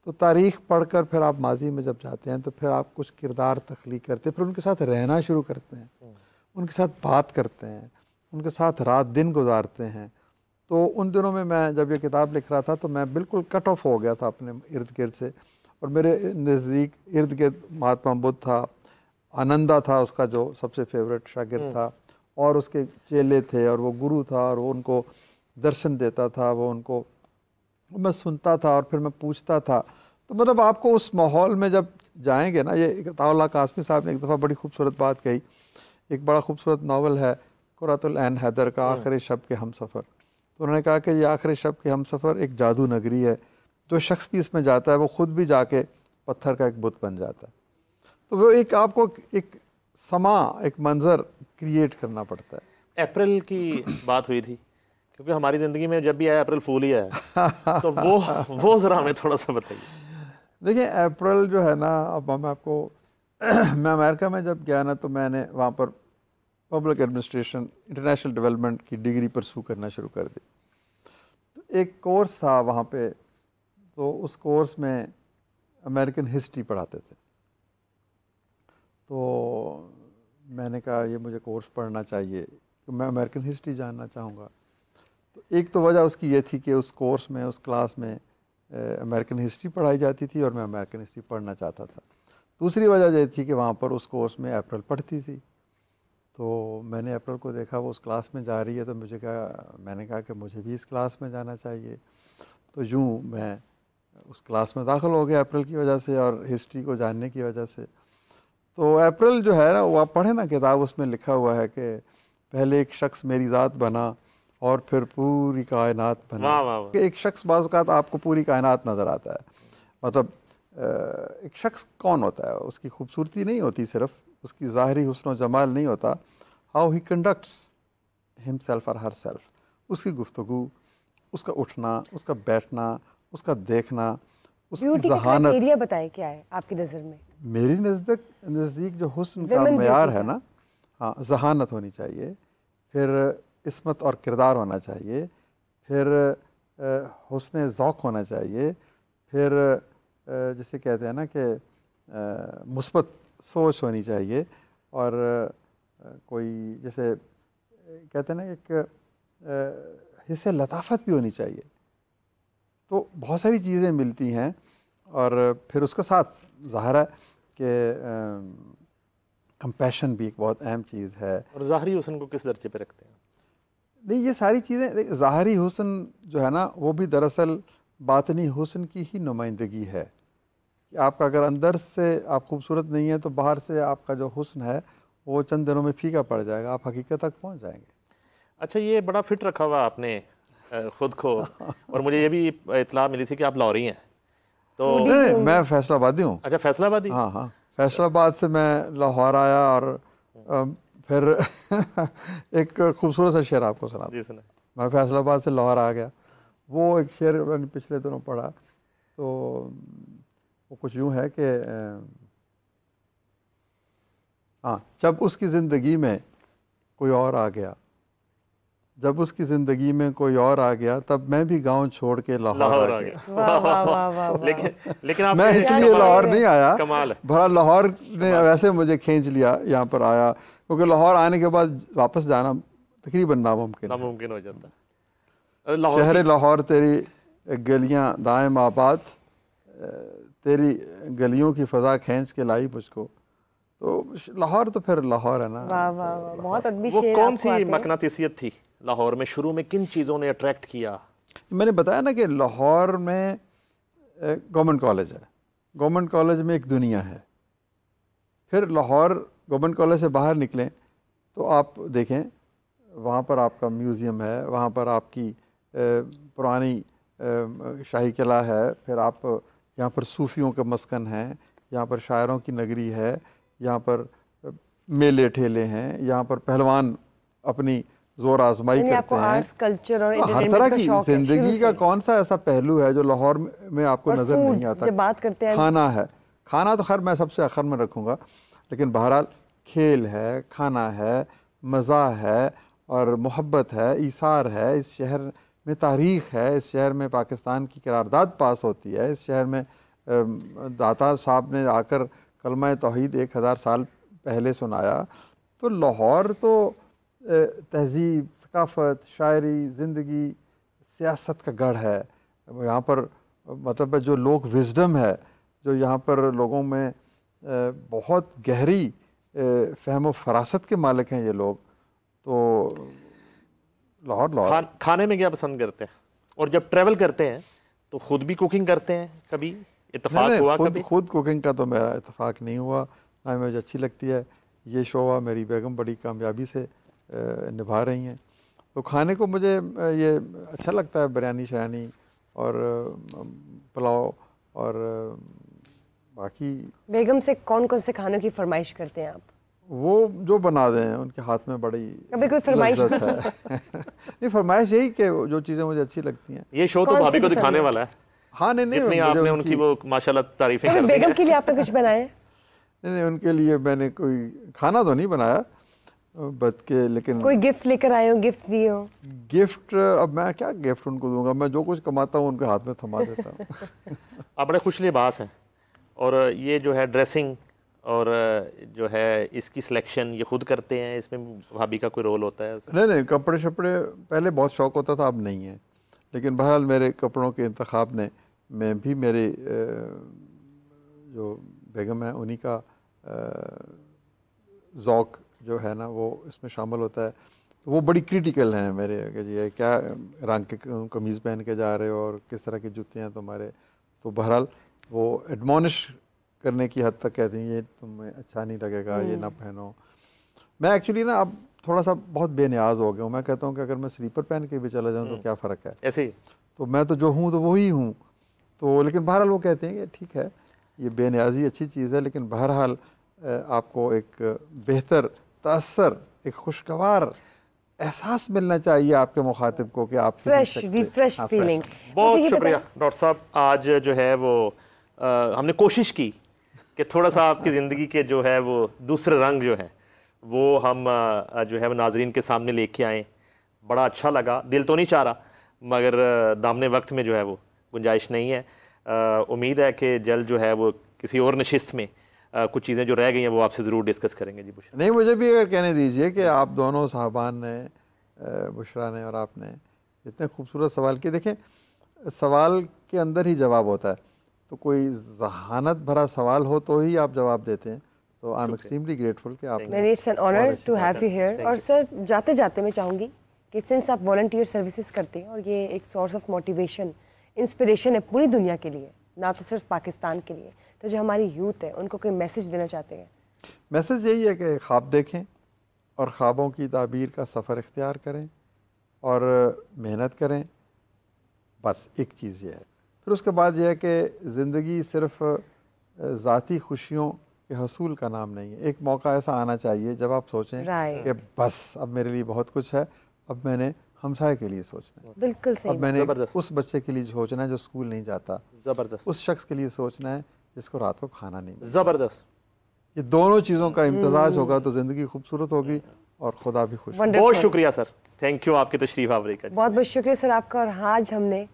तो तारीख़ पढ़कर फिर आप माजी में जब जाते हैं तो फिर आप कुछ किरदार तख्लीक करते हैं, फिर उनके साथ रहना शुरू करते हैं, उनके साथ बात करते हैं, उनके साथ रात दिन गुजारते हैं। तो उन दिनों में मैं जब ये किताब लिख रहा था तो मैं बिल्कुल कट ऑफ हो गया था अपने इर्द गिर्द से, और मेरे नज़दीक इर्द गिर्द महात्मा बुद्ध था, आनंदा था उसका जो सबसे फेवरेट शागिर्द था, और उसके चेले थे, और वो गुरु था, और वो उनको दर्शन देता था, वो उनको मैं सुनता था और फिर मैं पूछता था। तो मतलब आपको उस माहौल में जब जाएंगे ना, ये अताउल्लाह कासमी साहब ने एक दफ़ा बड़ी खूबसूरत बात कही, एक बड़ा खूबसूरत नावल है कुर्रतुल ऐन हैदर का आखिरी शब के हम सफ़र। तो उन्होंने कहा कि ये आखिरी शब के हम सफ़र एक जादू नगरी है, जो शख्स भी इसमें जाता है वो ख़ुद भी जाके पत्थर का एक बुत बन जाता है। तो वो एक आपको एक समा, एक मंज़र क्रिएट करना पड़ता है। अप्रैल की बात हुई थी, क्योंकि हमारी ज़िंदगी में जब भी आया अप्रैल फूल ही आया, तो वो ज़रा हमें थोड़ा सा बताइए। देखिए अप्रैल जो है ना, अब मैं आपको मैं अमेरिका में जब गया ना तो मैंने वहाँ पर पब्लिक एडमिनिस्ट्रेशन इंटरनेशनल डेवलपमेंट की डिग्री परसू करना शुरू कर दी। तो एक कोर्स था वहाँ पे, तो उस कोर्स में अमेरिकन हिस्ट्री पढ़ाते थे। तो मैंने कहा ये मुझे कोर्स पढ़ना चाहिए, तो मैं अमेरिकन हिस्ट्री जानना चाहूँगा। तो एक तो वजह उसकी ये थी कि उस कोर्स में, उस क्लास में अमेरिकन हिस्ट्री पढ़ाई जाती थी और मैं अमेरिकन हिस्ट्री पढ़ना चाहता था। दूसरी वजह ये थी कि वहाँ पर उस कोर्स में अप्रैल पढ़ती थी। तो मैंने अप्रैल को देखा वो उस क्लास में जा रही है, तो मैंने कहा कि मुझे भी इस क्लास में जाना चाहिए। तो यूँ मैं उस क्लास में दाखिल हो गया अप्रैल की वजह से और हिस्ट्री को जानने की वजह से। तो अप्रैल जो है ना, वो आप पढ़े ना किताब, उसमें लिखा हुआ है कि पहले एक शख्स मेरी ज़ात बना और फिर पूरी कायनात बना। वाह वाह वाह। एक शख्स बाज़ औक़ात आपको पूरी कायनात नज़र आता है। मतलब एक शख्स कौन होता है, उसकी खूबसूरती नहीं होती सिर्फ, उसकी ज़ाहरी हुस्न व जमाल नहीं होता, हाउ ही कंडक्ट्स हिमसेल्फ और हर सेल्फ, उसकी गुफ्तगू, उसका उठना, उसका बैठना, उसका देखना, उसकी जहानत। एरिया बताएं क्या है आपकी नज़र में? मेरी नज़दीक जो हुस्न का मयार है ना, हाँ, जहानत होनी चाहिए, फिर इस्मत और किरदार होना चाहिए, फिर हुस्न ज़ौक़ होना चाहिए, फिर जिसे कहते हैं ना कि मुस्बत सोच होनी चाहिए, और कोई जैसे कहते हैं ना एक हिस्से लताफत भी होनी चाहिए। तो बहुत सारी चीज़ें मिलती हैं, और फिर उसके साथ ज़ाहिर है कि कंपैशन भी एक बहुत अहम चीज़ है। और ज़ाहरी हुस्न को किस दर्जे पे रखते हैं? नहीं, ये सारी चीज़ें, ज़ाहरी हुस्न जो है ना, वो भी दरअसल बातनी हुस्न की ही नुमाइंदगी है कि आपका अगर अंदर से आप खूबसूरत नहीं है तो बाहर से आपका जो हुस्न है वो चंद दिनों में फीका पड़ जाएगा, आप हकीकत तक पहुंच जाएंगे। अच्छा, ये बड़ा फिट रखा हुआ आपने खुद को, और मुझे ये भी इत्तला मिली थी कि आप लाहौरी हैं। तो नहीं, मैं फैसलाबादी हूँ। अच्छा, फैसलाबादी। हाँ हाँ, फैसलाबाद से मैं लाहौर आया, और फिर एक खूबसूरत सा शेर आपको सुना। जी सुना। मैं फैसलाबाद से लाहौर आ गया, वो एक शेर मैंने पिछले दिनों पढ़ा, तो वो कुछ यूँ है कि हाँ, जब उसकी ज़िंदगी में कोई और आ गया, जब उसकी ज़िंदगी में कोई और आ गया, तब मैं भी गांव छोड़ के लाहौर आ गया। वाह वाह वाह वाह। लेकिन आप मैं इसलिए लाहौर नहीं आया, कमाल है। भला लाहौर ने वैसे मुझे खींच लिया यहाँ पर आया, क्योंकि लाहौर आने के बाद वापस जाना तकरीबन नामुमकिन हो जाता है। शहर लाहौर तेरी गलियाँ दाएम आबाद, तेरी गलियों की फ़ज़ा खींच के लाई मुझको। तो लाहौर तो फिर लाहौर है ना। वाह वाह वाह, बहुत अदबी वो शेर। कौन सी मकनातीसियत थी लाहौर में, शुरू में किन चीज़ों ने अट्रैक्ट किया? मैंने बताया ना कि लाहौर में गवर्नमेंट कॉलेज है, गवर्नमेंट कॉलेज में एक दुनिया है। फिर लाहौर गवर्नमेंट कॉलेज से बाहर निकलें तो आप देखें वहाँ पर आपका म्यूज़ियम है, वहाँ पर आपकी पुरानी शाही किला है, फिर आप यहाँ पर सूफ़ियों का मस्कन है, यहाँ पर शायरों की नगरी है, यहाँ पर मेले ठेले हैं, यहाँ पर पहलवान अपनी जोर आजमाई करते आपको हैं। आर्ट्स, कल्चर और हर तरह की जिंदगी का कौन सा ऐसा पहलू है जो लाहौर में आपको नजर नहीं आता। जब बात करते हैं खाना है, खाना तो खैर मैं सबसे आखिर में रखूँगा, लेकिन बहरहाल खेल है, खाना है, मज़ा है और मोहब्बत है, ईसार है। इस शहर में तारीख़ है, इस शहर में पाकिस्तान की करारदाद पास होती है, इस शहर में दाता साहब ने आकर कलमा तौहीद 1000 साल पहले सुनाया। तो लाहौर तो तहज़ीब, सकाफ़त, शायरी, ज़िंदगी, सियासत का गढ़ है। यहाँ पर मतलब जो लोग विज़डम है, जो यहाँ पर लोगों में बहुत गहरी फ़हम व फ़रासत के मालिक हैं ये लोग। तो लाहौर खाने में क्या पसंद करते हैं? और जब ट्रैवल करते हैं तो ख़ुद भी कुकिंग करते हैं? कभी इत्तेफाक हुआ? कभी खुद कुकिंग का तो मेरा इत्तेफाक नहीं हुआ, ना मुझे अच्छी लगती है। ये शोबा मेरी बेगम बड़ी कामयाबी से निभा रही हैं। तो खाने को मुझे ये अच्छा लगता है, बिरयानी शयानी और पुलाव। और बाकी बेगम से कौन कौन से खानों की फरमाइश करते हैं आप? वो जो बना दें, उनके हाथ में बड़ी कभी कोई फरमाइश है। नहीं, फरमाइश यही कि जो चीज़ें मुझे अच्छी लगती हैं। ये शो तो भाभी को दिखाने वाला है। हाँ, नहीं आपने उनकी वो माशाल्लाह तारीफें कर दी। बेगम के लिए आपने कुछ बनाया? नहीं, उनके लिए मैंने कोई खाना तो नहीं बनाया, बल्कि लेकिन कोई गिफ्ट लेकर आए हो, गिफ्ट दिए हो? गिफ्ट अब मैं क्या गिफ्ट उनको दूंगा, मैं जो कुछ कमाता हूँ उनके हाथ में थमा देता हूँ। आप बड़े खुश लिबास हैं, और ये जो है ड्रेसिंग और जो है इसकी सिलेक्शन ये खुद करते हैं, इसमें भाभी का कोई रोल होता है? नहीं, कपड़े शपड़े पहले बहुत शौक़ होता था, अब नहीं है। लेकिन बहरहाल मेरे कपड़ों के इंतखाब में भी मेरे जो बेगम है उन्हीं का ज़ौक़ जो है ना वो इसमें शामिल होता है। तो वो बड़ी क्रिटिकल हैं मेरे कि जी क्या रंग के कमीज़ पहन के जा रहे हो और किस तरह की जूतियाँ तुम्हारे। तो बहरहाल वो एडमॉनिश करने की हद तक कहती हैं ये तुम्हें अच्छा नहीं लगेगा, ये ना पहनो। मैं एक्चुअली ना अब थोड़ा सा बहुत बेनियाज हो गया हूँ। मैं कहता हूँ कि अगर मैं स्लीपर पहन के भी चला जाऊँ तो क्या फ़र्क है, ऐसे ही तो मैं तो जो हूँ तो वही हूँ। तो लेकिन बहरहाल वो कहते हैं कि ठीक है ये बेनियाजी अच्छी चीज़ है, लेकिन बहरहाल आपको एक बेहतर तअस्सर, एक खुशगवार एहसास मिलना चाहिए आपके मुखातिब को कि आप फ्रेश रिफ्रेश फीलिंग। बहुत शुक्रिया डॉक्टर साहब। आज जो है वो हमने कोशिश की कि थोड़ा सा आपकी ज़िंदगी के जो है वो दूसरे रंग जो है वो हम जो है वो नाजरीन के सामने लेके आएँ। बड़ा अच्छा लगा, दिल तो नहीं चाह रहा, मगर दामने वक्त में जो है वो गुंजाइश नहीं है। उम्मीद है कि जल्द जो है वो किसी और नशिस्त में कुछ चीज़ें जो रह गई हैं वो आपसे ज़रूर डिस्कस करेंगे। जी बुशरा। नहीं, मुझे भी अगर कहने दीजिए कि आप दोनों साहबान ने, बुशरा ने और आपने इतने खूबसूरत सवाल किए। देखें, सवाल के अंदर ही जवाब होता है, तो कोई जहानत भरा सवाल हो तो ही आप जवाब देते हैं। तो आई एम एक्सट्रीमली ग्रेटफुल कि आप। It's an honour to have you here. और सर जाते जाते मैं चाहूँगी कि सिंस आप वॉलंटियर सर्विसेज करते हैं और ये एक सोर्स ऑफ मोटिवेशन, इंस्पिरेशन है पूरी दुनिया के लिए, ना तो सिर्फ पाकिस्तान के लिए, तो जो हमारी यूथ है उनको कोई मैसेज देना चाहते हैं? मैसेज यही है कि ख्वाब देखें और ख्वाबों की ताबीर का सफ़र इख्तियार करें और मेहनत करें। बस एक चीज़ ये है। फिर उसके बाद यह है कि ज़िंदगी सिर्फ़ ज़ाती खुशियों के हसूल का नाम नहीं है। एक मौका ऐसा आना चाहिए जब आप सोचें कि बस अब मेरे लिए बहुत कुछ है, अब मैंने हमसाये के लिए सोचना है। बिल्कुल सही। अब मैंने उस बच्चे के लिए सोचना है जो स्कूल नहीं जाता। ज़बरदस्त। उस शख्स के लिए सोचना है जिसको रात को खाना नहीं मिलता। ज़बरदस्त। ये दोनों चीज़ों का इम्तज़ाज होगा तो ज़िंदगी खूबसूरत होगी और खुदा भी खुश। बहुत शुक्रिया सर, थैंक यू आपकी तशरीफ़ आवरी का। बहुत बहुत शुक्रिया सर आपका। और आज हमने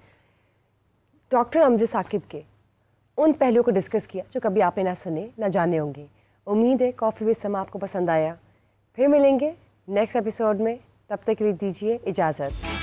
डॉक्टर अमजद साकिब के उन पहलुओं को डिस्कस किया जो कभी आपने ना सुने ना जाने होंगे। उम्मीद है कॉफ़ी विद समा आपको पसंद आया। फिर मिलेंगे नेक्स्ट एपिसोड में, तब तक के लिए दीजिए इजाज़त।